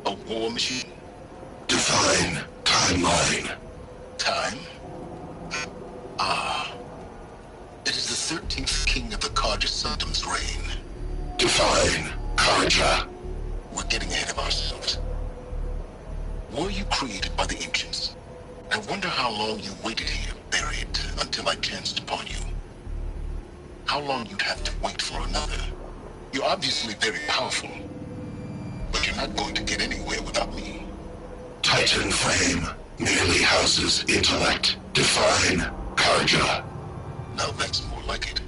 A war machine? Define timeline. Time? Ah. It is the 13th king of the Karja Sanctum's reign. Define Karja. We're getting ahead of ourselves. Were you created by the ancients? I wonder how long you waited here, buried, until I chanced upon you. How long you'd have to wait for another. You're obviously very powerful, but you're not going to get anywhere without me. Titan Flame merely houses intellect. Define Karja. Now that's more like it.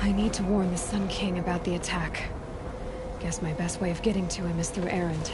I need to warn the Sun King about the attack. Guess my best way of getting to him is through Erend.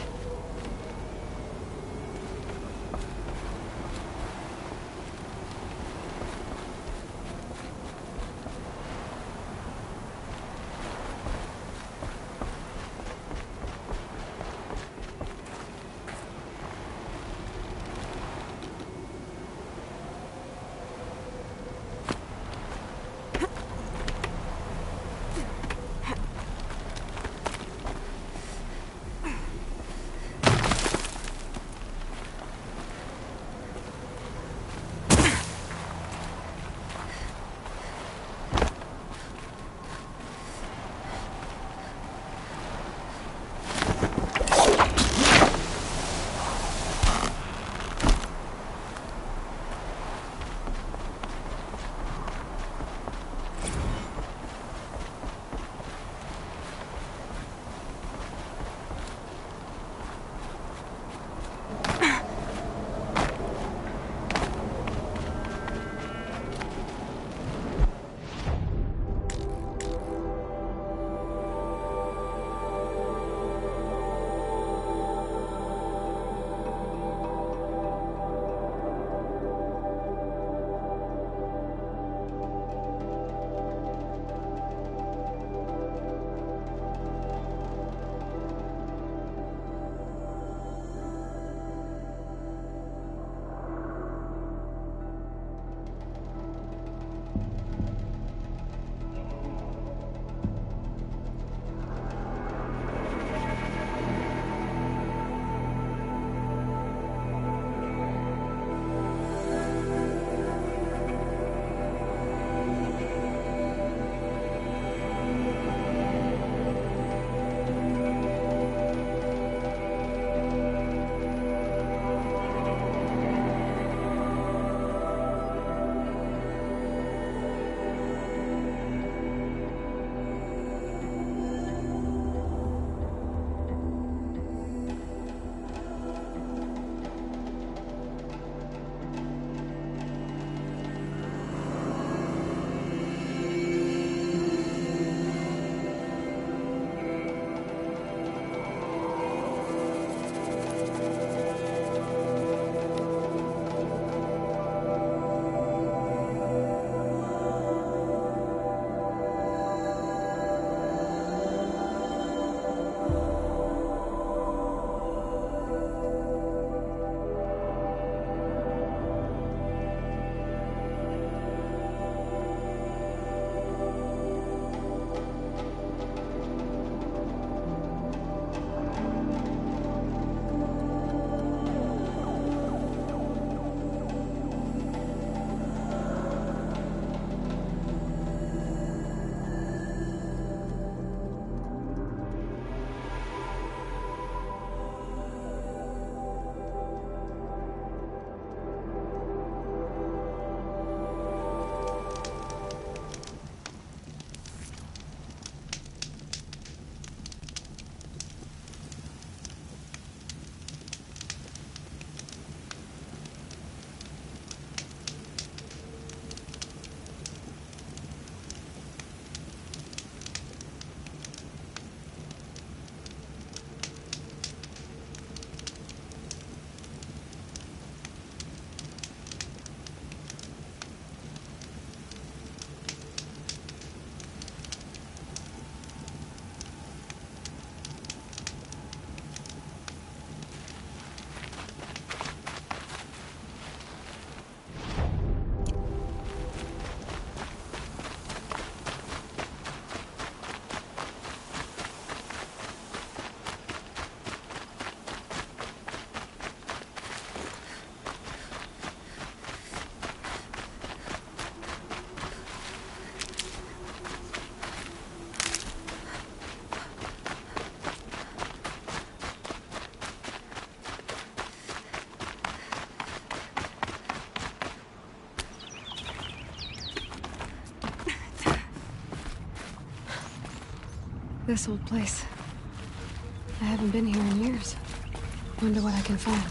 This old place. I haven't been here in years. Wonder what I can find.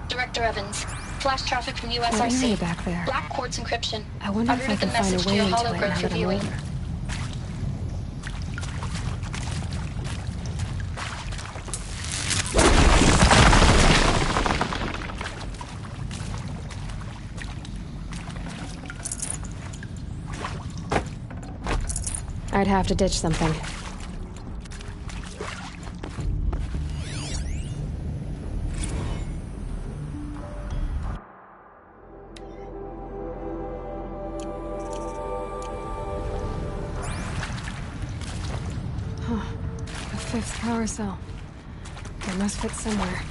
Director Evans. Flash traffic from What area USRC. back there? Black quartz encryption. I wonder if I can find a way into it now that I'm older. I'd have to ditch something. The fifth power cell. It must fit somewhere.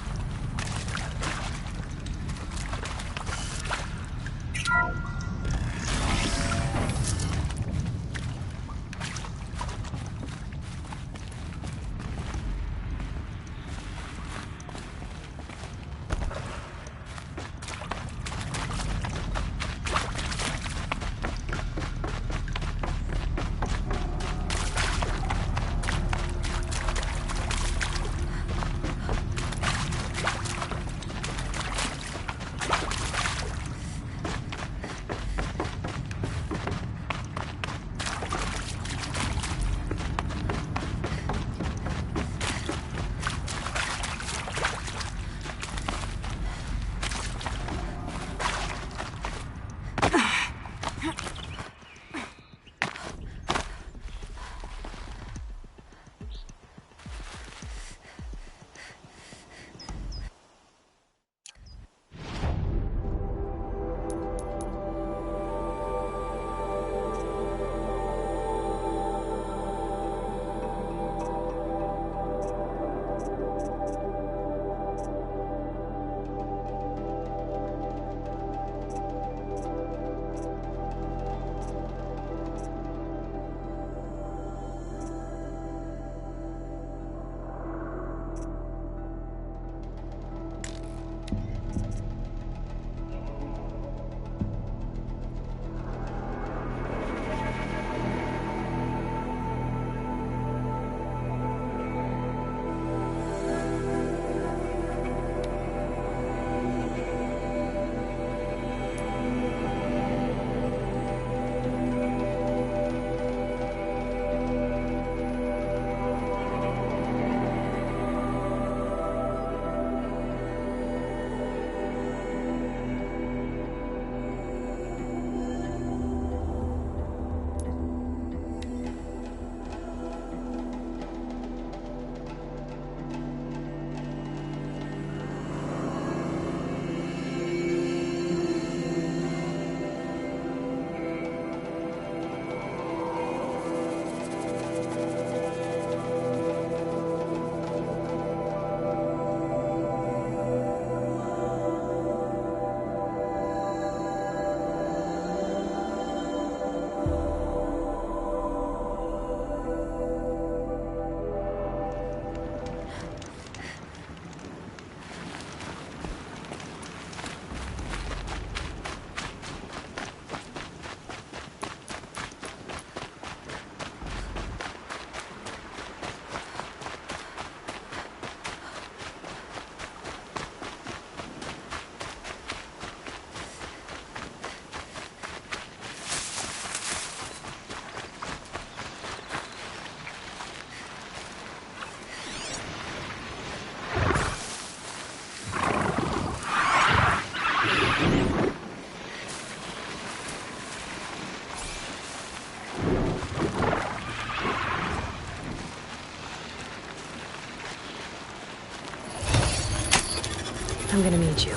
I'm gonna need you.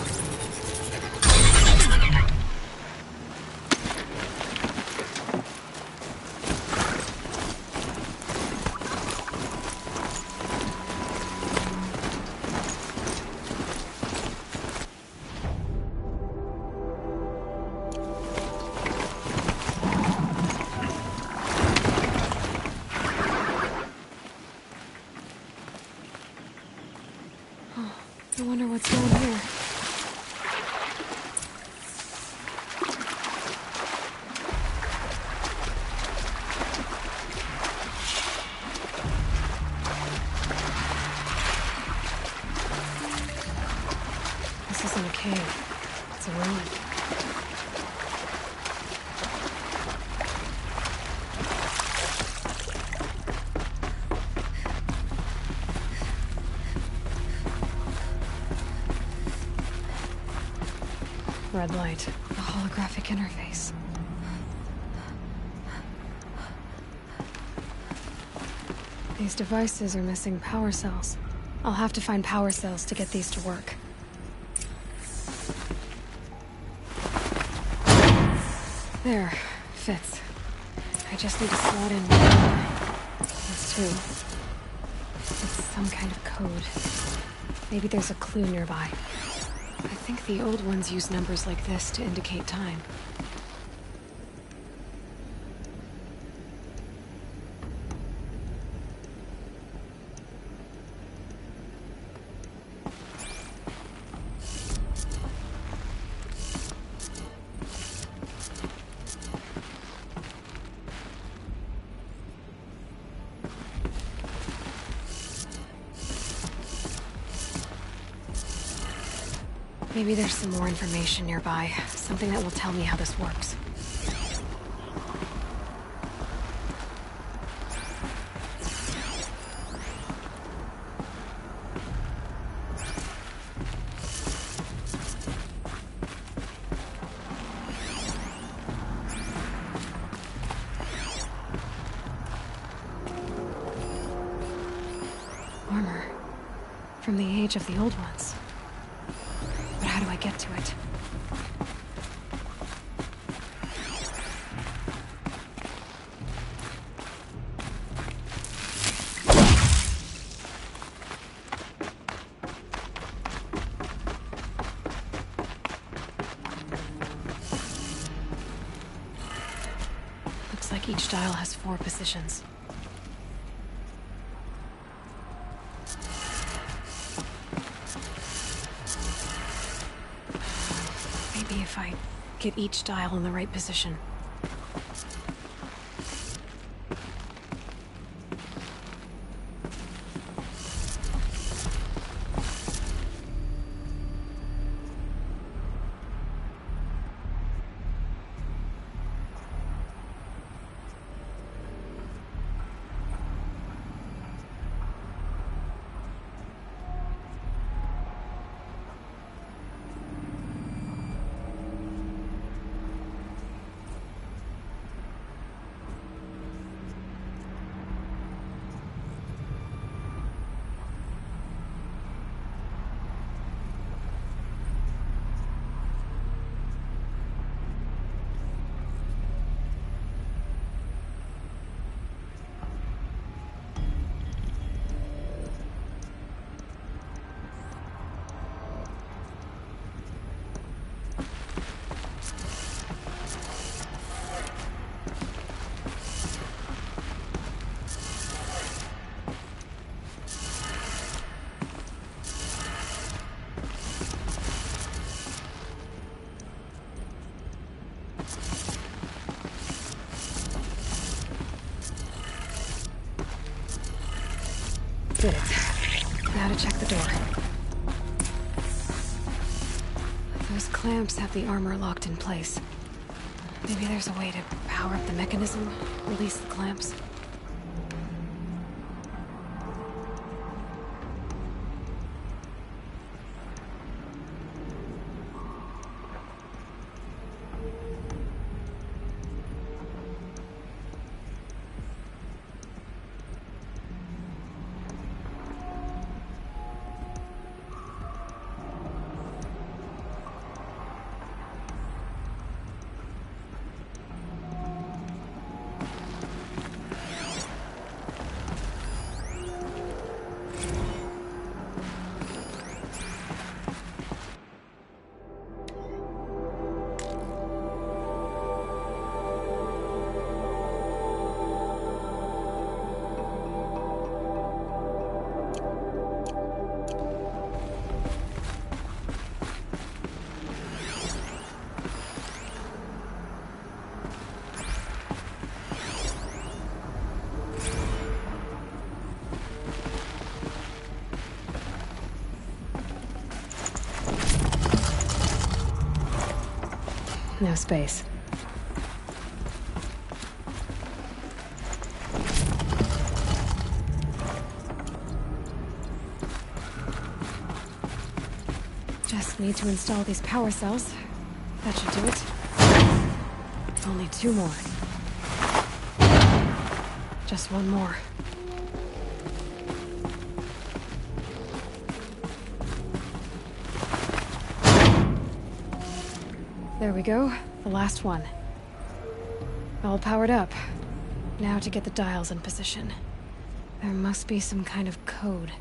I wonder what's down here. This isn't a cave. It's a ruin. Red light. A holographic interface. These devices are missing power cells. I'll have to find power cells to get these to work. There. Fits. I just need to slot in one. That's two. It's some kind of code. Maybe there's a clue nearby. I think the old ones use numbers like this to indicate time. Maybe there's some more information nearby. Something that will tell me how this works. Armor. From the age of the old ones. But how do I get to it? Looks like each dial has 4 positions. Maybe if I get each dial in the right position. Did it. Now to check the door. Those clamps have the armor locked in place. Maybe there's a way to power up the mechanism, release the clamps. No space. Just need to install these power cells. That should do it. Only 2 more. Just 1 more. There we go. The last one. All powered up. Now to get the dials in position. There must be some kind of code.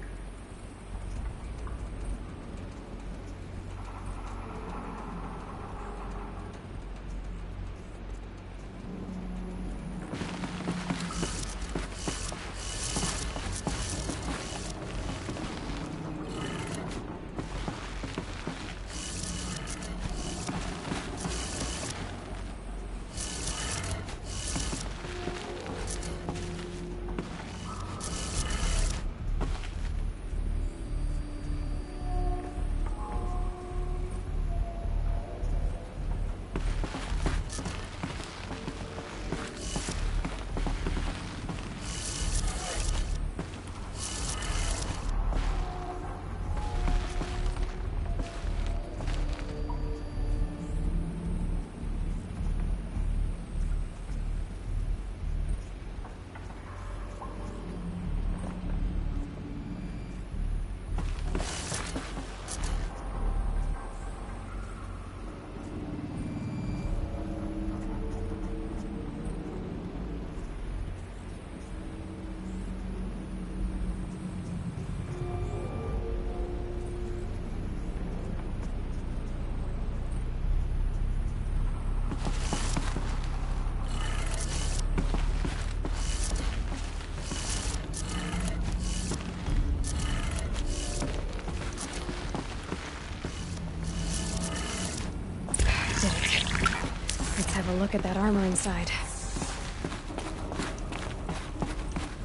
Have a look at that armor inside.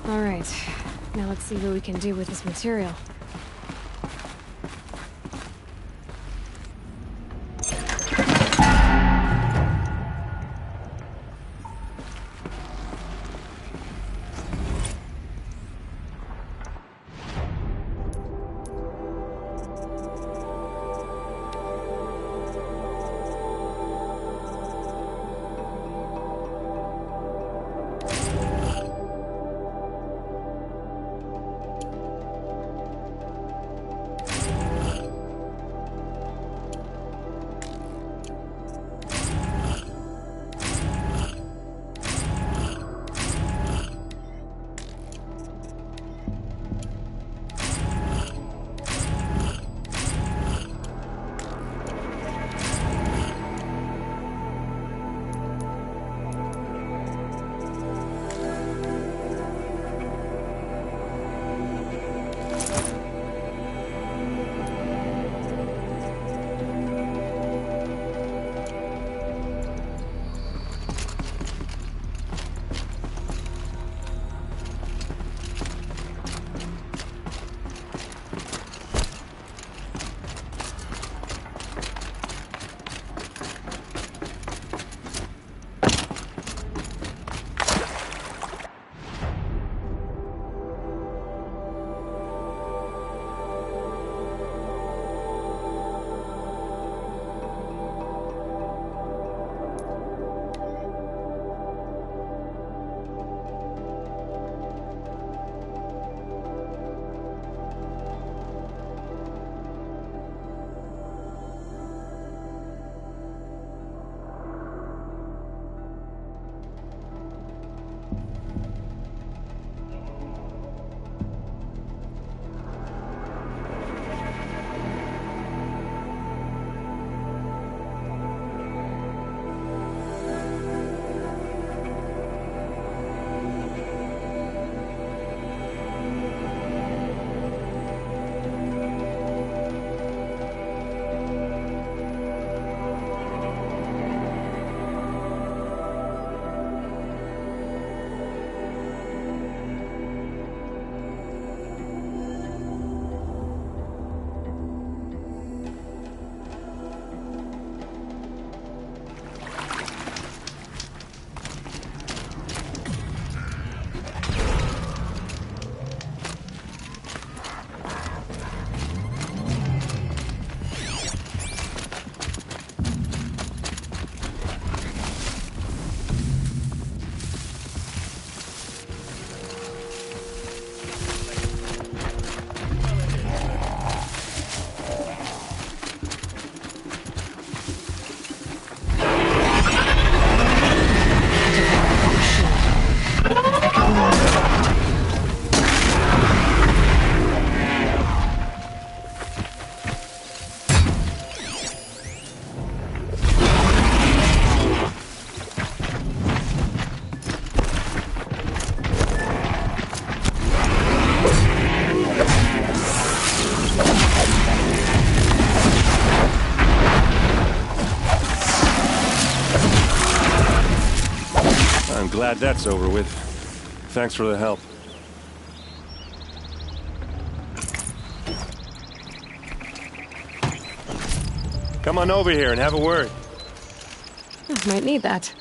All right, now let's see what we can do with this material. glad that's over with. Thanks for the help. Come on over here and have a word. Might need that.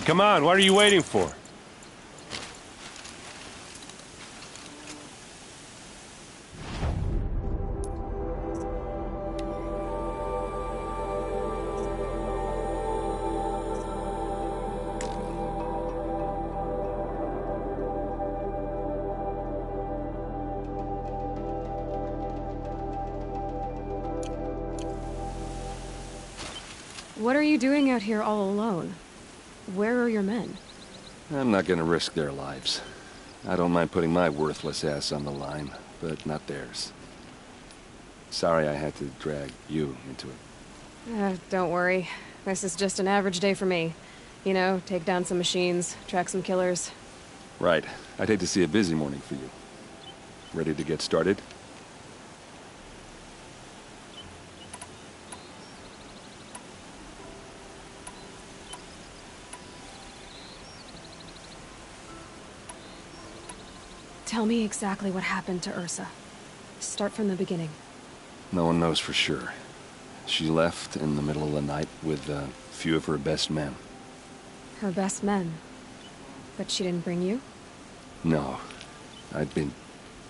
Come on, what are you waiting for? What are you doing out here all alone? Where are your men? I'm not gonna risk their lives. I don't mind putting my worthless ass on the line, but not theirs. Sorry I had to drag you into it. Don't worry. This is just an average day for me. You know, take down some machines, track some killers. Right. I'd hate to see a busy morning for you. Ready to get started? Tell me exactly what happened to Ursa. Start from the beginning. No one knows for sure. She left in the middle of the night with a few of her best men. Her best men? But she didn't bring you? No. I'd been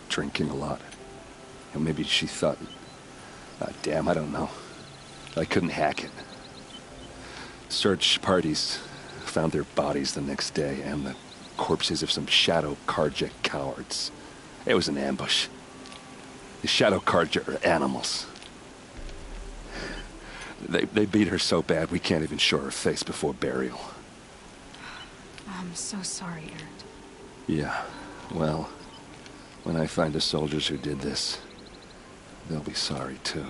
drinking a lot. And maybe she thought... damn, I don't know. I couldn't hack it. Search parties found their bodies the next day, and the corpses of some Shadow Karja cowards. It was an ambush. The Shadow Karja are animals. They beat her so bad we can't even show her face before burial. I'm so sorry, Aaron. Yeah, well, when I find the soldiers who did this, they'll be sorry too.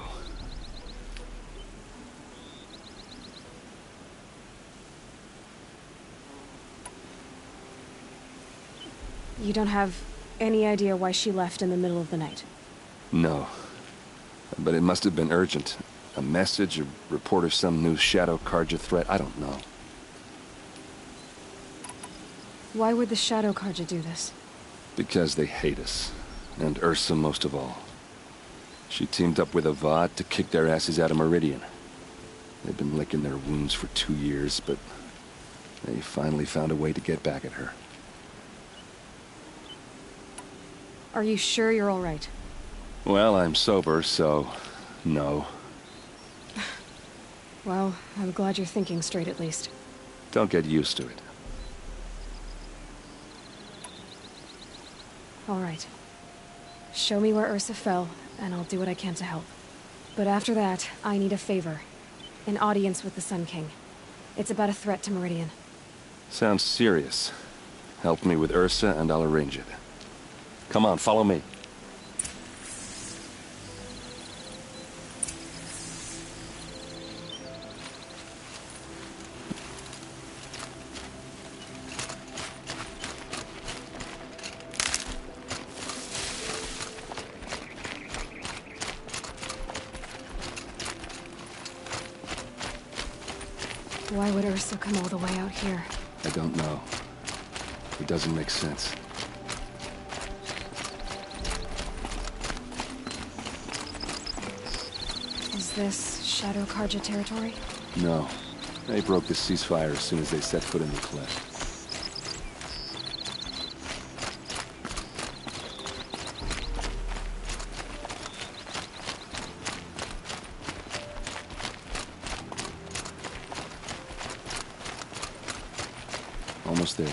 You don't have any idea why she left in the middle of the night? No. But it must have been urgent. A message, a report of some new Shadow Karja threat, I don't know. Why would the Shadow Karja do this? Because they hate us. And Ursa most of all. She teamed up with Avad to kick their asses out of Meridian. They've been licking their wounds for 2 years, but they finally found a way to get back at her. Are you sure you're all right? Well, I'm sober, so... no. Well, I'm glad you're thinking straight at least. Don't get used to it. All right. Show me where Ursa fell, and I'll do what I can to help. But after that, I need a favor. An audience with the Sun King. It's about a threat to Meridian. Sounds serious. Help me with Ursa, and I'll arrange it. Come on, follow me. Why would Ursa come all the way out here? I don't know. It doesn't make sense. Is this Shadow Karja territory? No. They broke the ceasefire as soon as they set foot in the cliff. Almost there.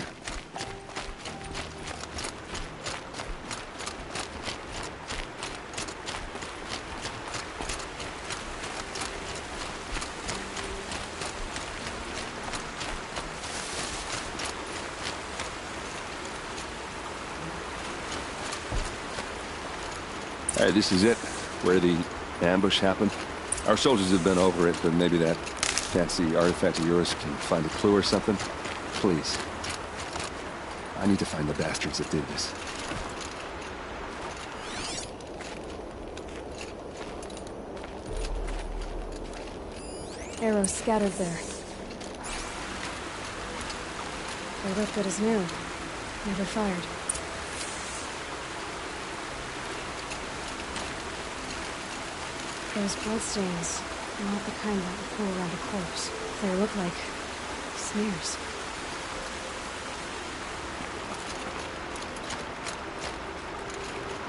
All right, this is it, where the ambush happened. Our soldiers have been over it, but maybe that fancy artifact of yours can find a clue or something. Please. I need to find the bastards that did this. Arrows scattered there. They look good as new. Never fired. Those bloodstains are not the kind that would pull around a corpse. They look like smears.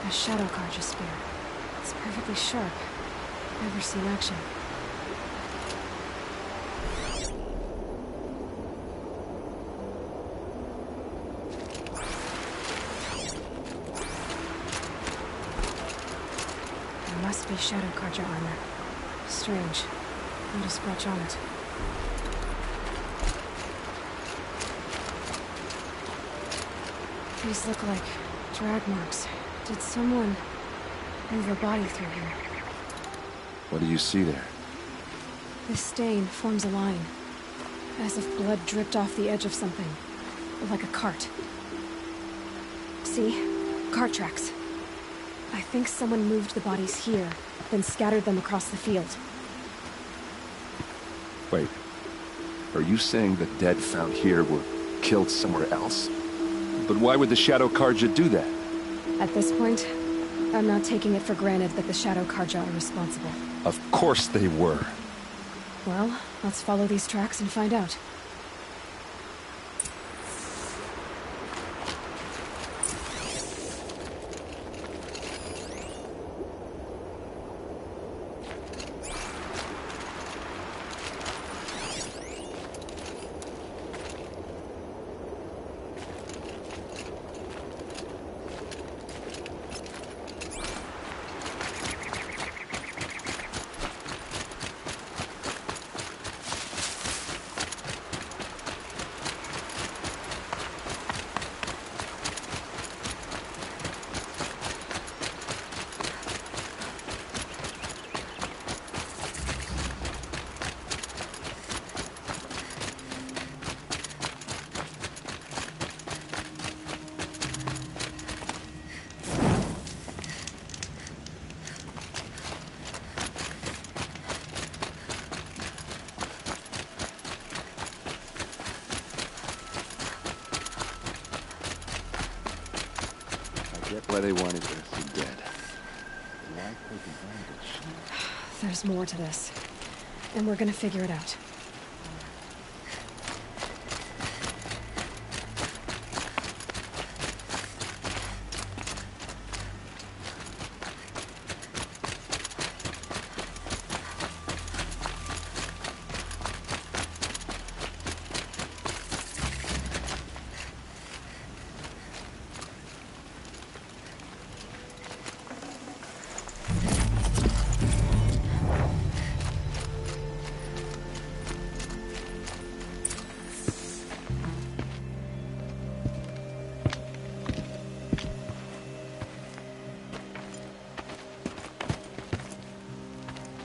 A shadow Karja spear. It's perfectly sharp. Never seen action. There must be shadow Karja armor. Strange. Not a scratch on it. These look like drag marks. Did someone move a body through here? What do you see there? This stain forms a line. As if blood dripped off the edge of something. Like a cart. See? Cart tracks. I think someone moved the bodies here, then scattered them across the field. Wait. Are you saying the dead found here were killed somewhere else? But why would the Shadow Karja do that? At this point, I'm not taking it for granted that the Shadow Karja are responsible. Of course they were. Well, let's follow these tracks and find out. Why they wanted Earth dead. Why take advantage? There's more to this. And we're gonna figure it out.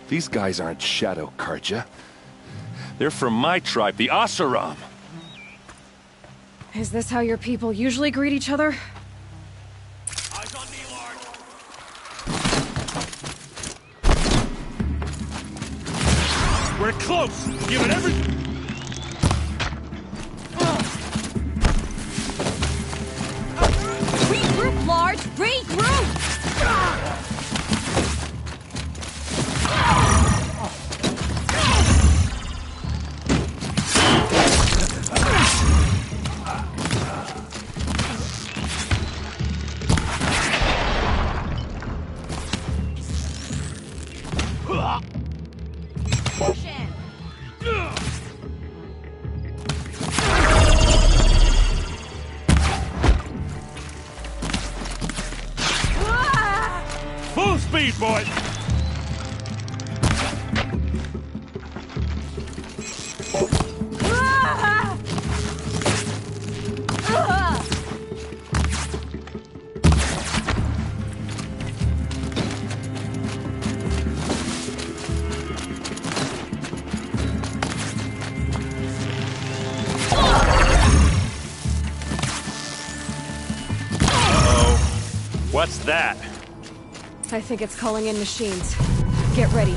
These guys aren't Shadow Karja. They're from my tribe, the Asaram. Is this how your people usually greet each other? Eyes on me, Lord. We're close. Give it every... Regroup, Lord! Regroup! Full speed, boys! What's that? I think it's calling in machines. Get ready.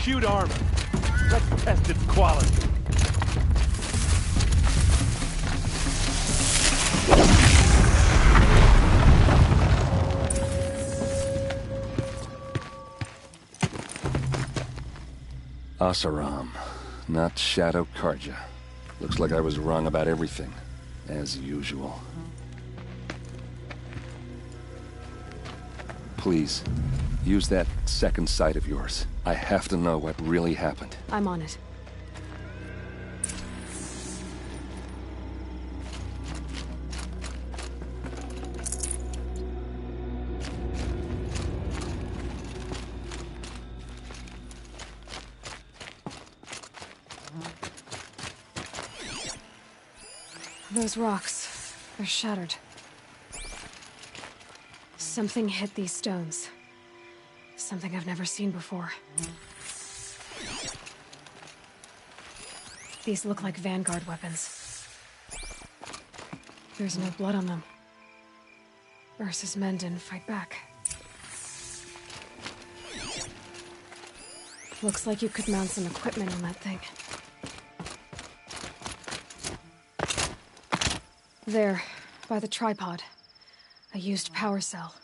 cute armor. Let's test its quality. Asaram, not Shadow Karja. Looks like I was wrong about everything, as usual. Please, use that second sight of yours. I have to know what really happened. I'm on it. Those rocks, they're shattered. Something hit these stones. Something I've never seen before. These look like Vanguard weapons. There's no blood on them. Ursa's men didn't fight back. Looks like you could mount some equipment on that thing. There, by the tripod. A used power cell.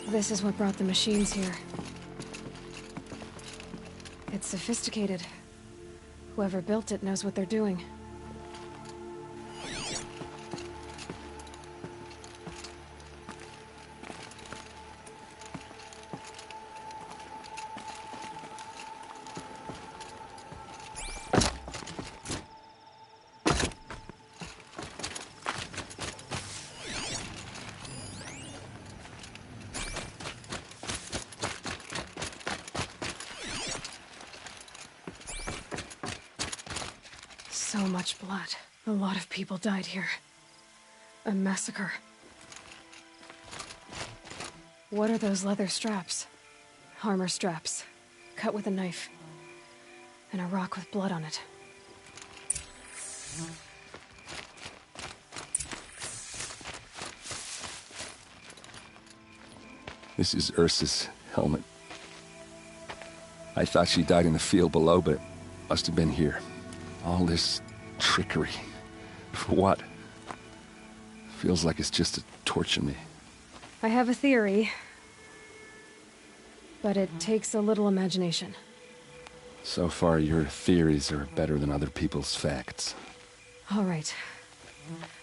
This is what brought the machines here. It's sophisticated. Whoever built it knows what they're doing. So much blood. A lot of people died here. A massacre. What are those leather straps? Armor straps. Cut with a knife. And a rock with blood on it. This is Ursa's helmet. I thought she died in the field below, but it must have been here. All this trickery. For what? Feels like it's just to torture me. I have a theory. But it takes a little imagination. So far, your theories are better than other people's facts. All right.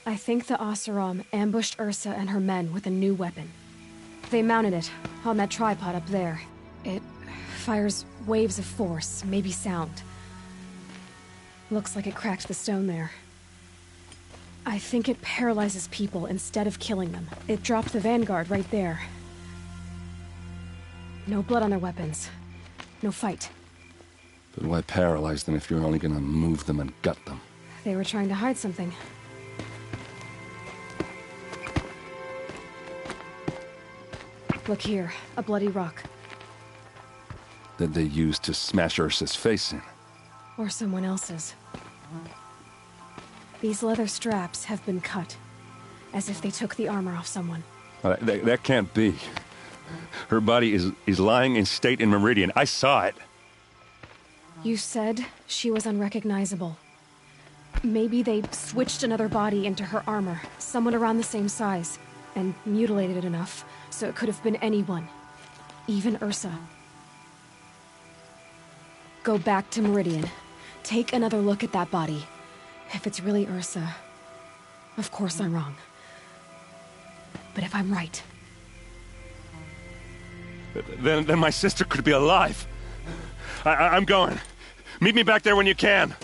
I think the Oseram ambushed Ursa and her men with a new weapon. They mounted it on that tripod up there. It fires waves of force, maybe sound. Looks like it cracked the stone there. I think it paralyzes people instead of killing them. It dropped the Vanguard right there. No blood on their weapons. No fight. But why paralyze them if you're only gonna move them and gut them? They were trying to hide something. Look here, a bloody rock. That they used to smash Ursa's face in. Or someone else's. These leather straps have been cut, as if they took the armor off someone. That can't be. Her body is lying in state in Meridian. I saw it. You said she was unrecognizable. Maybe they switched another body into her armor, someone around the same size, and mutilated it enough so it could have been anyone. Even Ursa. Go back to Meridian. Take another look at that body. If it's really Ursa, of course I'm wrong. But if I'm right... Then my sister could be alive. I'm going. Meet me back there when you can.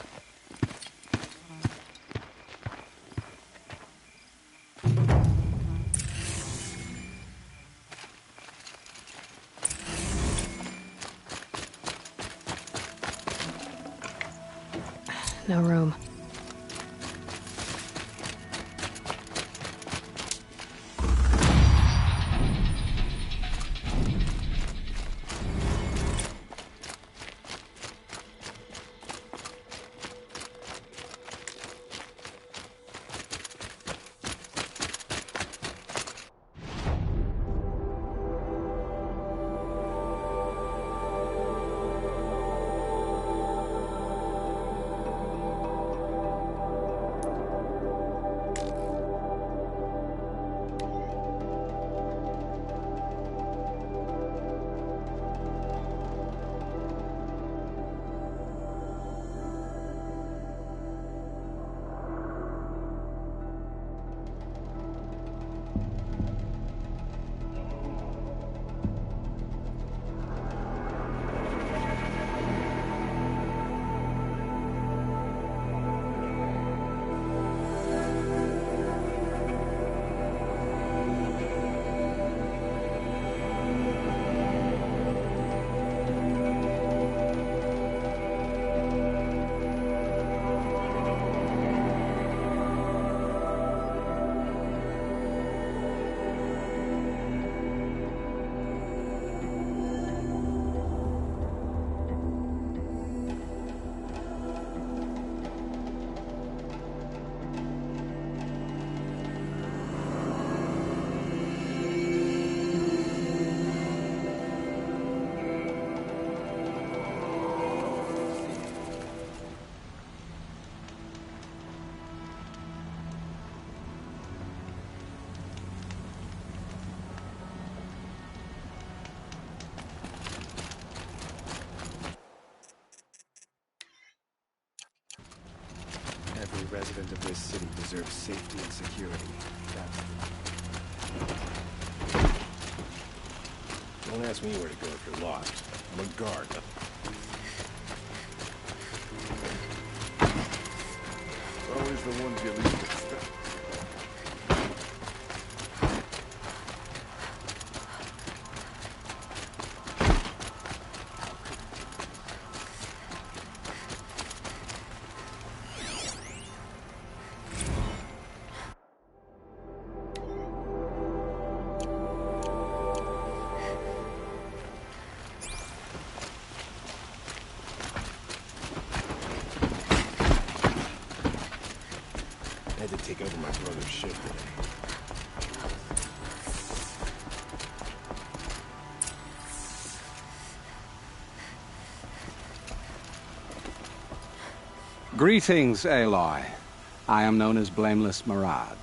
No room. Every resident of this city deserves safety and security. Don't ask me where to go if you're lost. I'm a guard. Always the ones you least expect. I had to take over my brother's shift today. Greetings, Aloy. I am known as Blameless Marad.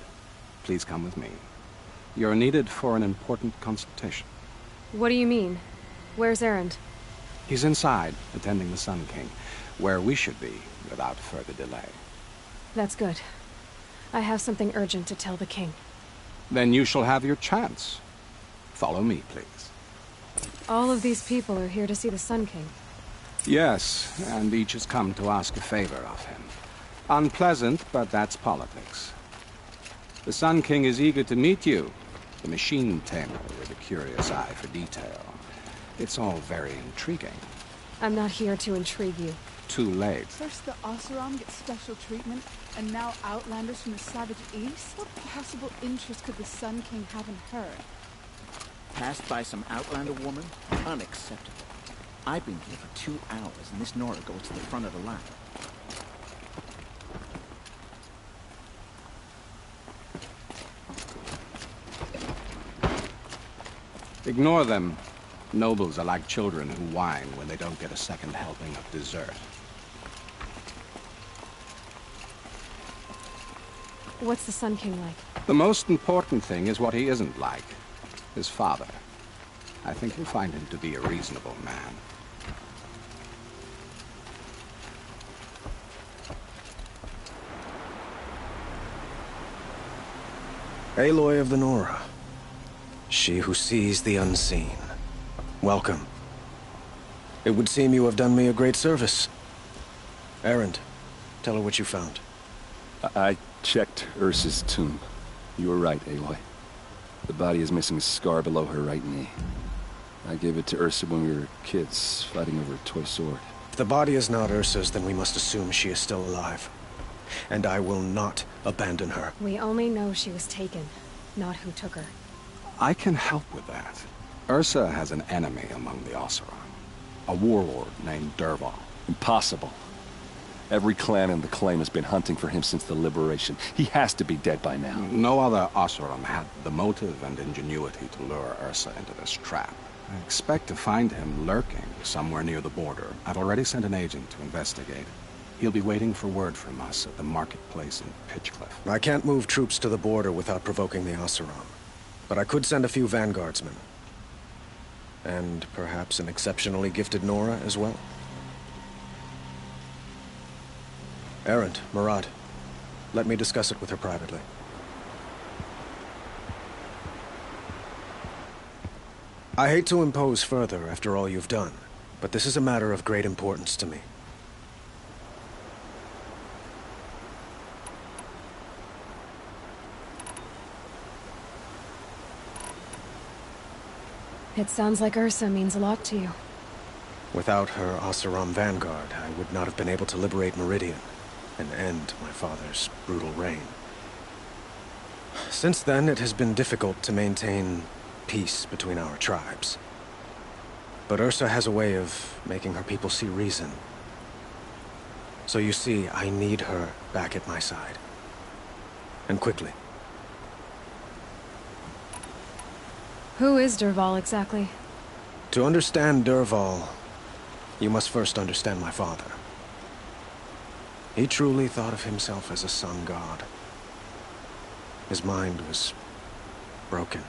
Please come with me. You're needed for an important consultation. What do you mean? Where's Erend? He's inside, attending the Sun King, where we should be without further delay. That's good. I have something urgent to tell the king. Then you shall have your chance. Follow me, please. All of these people are here to see the Sun King. Yes, and each has come to ask a favor of him. Unpleasant, but that's politics. The Sun King is eager to meet you, the machine tamer with a curious eye for detail. It's all very intriguing. I'm not here to intrigue you. Too late. First the Oseram get special treatment, and now Outlanders from the Savage East? What possible interest could the Sun King have in her? Passed by some Outlander woman? Unacceptable. I've been here for 2 hours, and this Nora goes to the front of the line. Ignore them. Nobles are like children who whine when they don't get a second helping of dessert. What's the Sun King like? The most important thing is what he isn't like. His father. I think you'll find him to be a reasonable man. Aloy of the Nora. She who sees the unseen. Welcome. It would seem you have done me a great service. Erend, tell her what you found. I checked Ursa's tomb. You were right, Aloy. The body is missing a scar below her right knee. I gave it to Ursa when we were kids, fighting over a toy sword. If the body is not Ursa's, then we must assume she is still alive. And I will not abandon her. We only know she was taken, not who took her. I can help with that. Ursa has an enemy among the Oseram. A warlord named Dervahl. Impossible. Every clan in the claim has been hunting for him since the liberation. He has to be dead by now. No other Oseram had the motive and ingenuity to lure Ursa into this trap. I expect to find him lurking somewhere near the border. I've already sent an agent to investigate. He'll be waiting for word from us at the marketplace in Pitchcliff. I can't move troops to the border without provoking the Oseram. But I could send a few vanguardsmen. And perhaps an exceptionally gifted Nora as well. Erend, Murad, let me discuss it with her privately. I hate to impose further after all you've done, but this is a matter of great importance to me. It sounds like Ursa means a lot to you. Without her Oseram vanguard, I would not have been able to liberate Meridian and end my father's brutal reign. Since then, it has been difficult to maintain peace between our tribes. But Ursa has a way of making her people see reason. So you see, I need her back at my side. And quickly. Who is Dervahl exactly? To understand Dervahl, you must first understand my father. He truly thought of himself as a sun god. His mind was broken.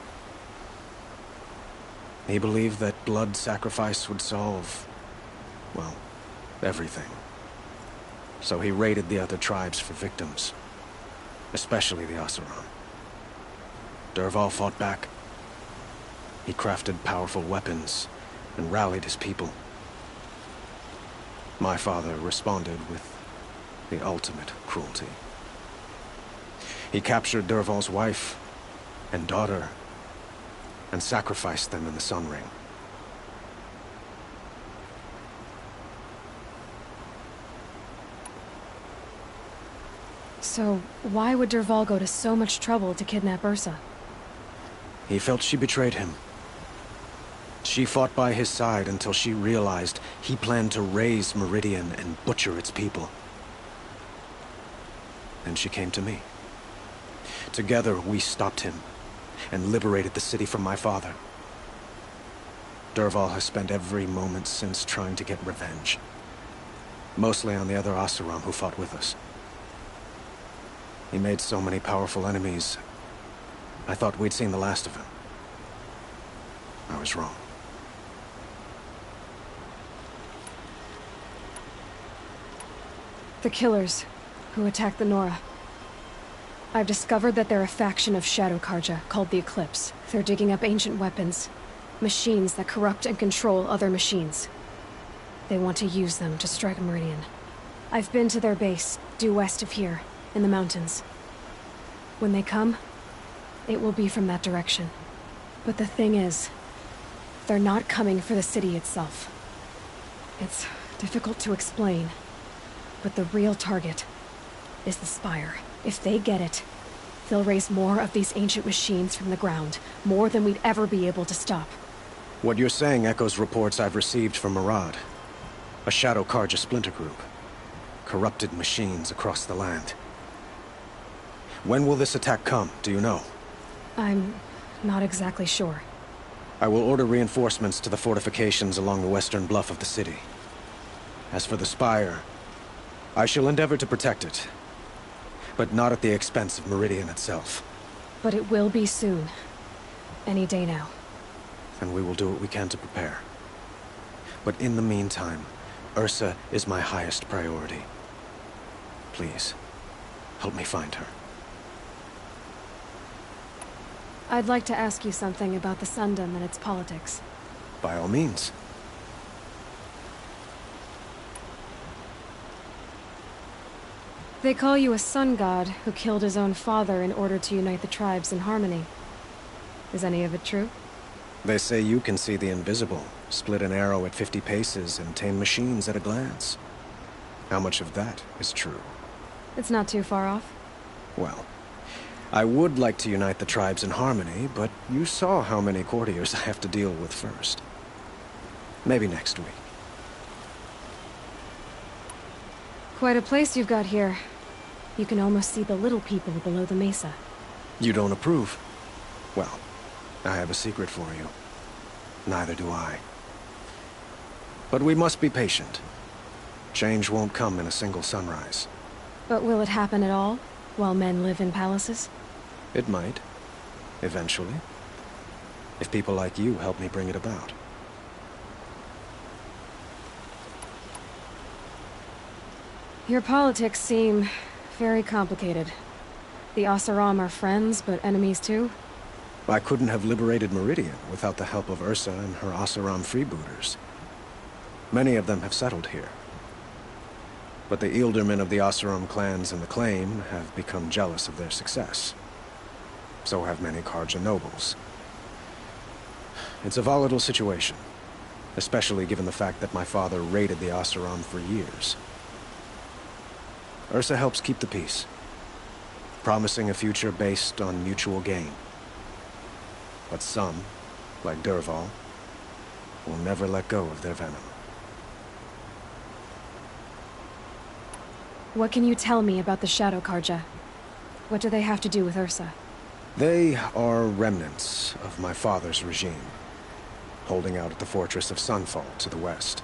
He believed that blood sacrifice would solve, well, everything. So he raided the other tribes for victims, especially the Oseram. Dervahl fought back. He crafted powerful weapons and rallied his people. My father responded with the ultimate cruelty. He captured Dervahl's wife and daughter and sacrificed them in the Sun Ring. So, why would Dervahl go to so much trouble to kidnap Ursa? He felt she betrayed him. She fought by his side until she realized he planned to raise Meridian and butcher its people. Then she came to me. Together, we stopped him and liberated the city from my father. Dervahl has spent every moment since trying to get revenge. Mostly on the other Oseram who fought with us. He made so many powerful enemies, I thought we'd seen the last of him. I was wrong. The killers who attacked the Nora. I've discovered that they're a faction of Shadow Karja called the Eclipse. They're digging up ancient weapons, machines that corrupt and control other machines. They want to use them to strike Meridian. I've been to their base, due west of here, in the mountains. When they come, it will be from that direction. But the thing is, they're not coming for the city itself. It's difficult to explain, but the real target is the Spire. If they get it, they'll raise more of these ancient machines from the ground, more than we'd ever be able to stop. What you're saying echoes reports I've received from Murad, a Shadow Karja splinter group. Corrupted machines across the land. When will this attack come, do you know? I'm not exactly sure. I will order reinforcements to the fortifications along the western bluff of the city. As for the Spire, I shall endeavor to protect it, but not at the expense of Meridian itself. But it will be soon. Any day now. And we will do what we can to prepare. But in the meantime, Ursa is my highest priority. Please, help me find her. I'd like to ask you something about the Sundom and its politics. By all means. They call you a sun god who killed his own father in order to unite the tribes in harmony. Is any of it true? They say you can see the invisible, split an arrow at 50 paces, and tame machines at a glance. How much of that is true? It's not too far off. Well, I would like to unite the tribes in harmony, but you saw how many courtiers I have to deal with first. Maybe next week. Quite a place you've got here. You can almost see the little people below the mesa. You don't approve? Well, I have a secret for you. Neither do I. But we must be patient. Change won't come in a single sunrise. But will it happen at all, while men live in palaces? It might. Eventually. If people like you help me bring it about. Your politics seem very complicated. The Oseram are friends, but enemies too? I couldn't have liberated Meridian without the help of Ursa and her Oseram freebooters. Many of them have settled here. But the Ealdormen of the Oseram clans in the Claim have become jealous of their success. So have many Karja nobles. It's a volatile situation, especially given the fact that my father raided the Oseram for years. Ursa helps keep the peace, promising a future based on mutual gain. But some, like Dervahl, will never let go of their venom. What can you tell me about the Shadow Karja? What do they have to do with Ursa? They are remnants of my father's regime, holding out at the fortress of Sunfall to the west.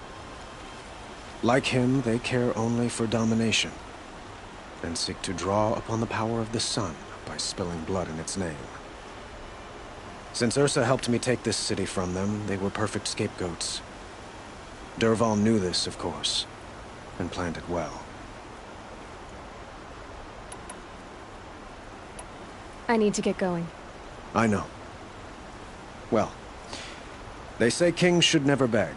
Like him, they care only for domination, and seek to draw upon the power of the sun by spilling blood in its name. Since Ursa helped me take this city from them, they were perfect scapegoats. Dervahl knew this, of course, and planned it well. I need to get going. I know. Well, they say kings should never beg.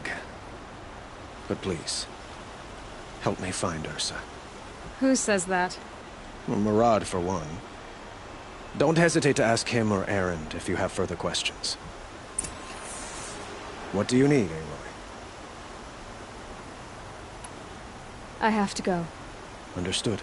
But please, help me find Ursa. Who says that? Well, Murad, for one. Don't hesitate to ask him or Erend if you have further questions. What do you need, Aloy? I have to go. Understood.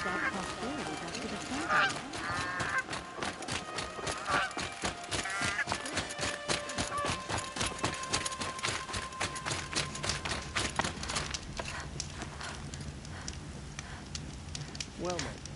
that prosperity back to the family. Well, my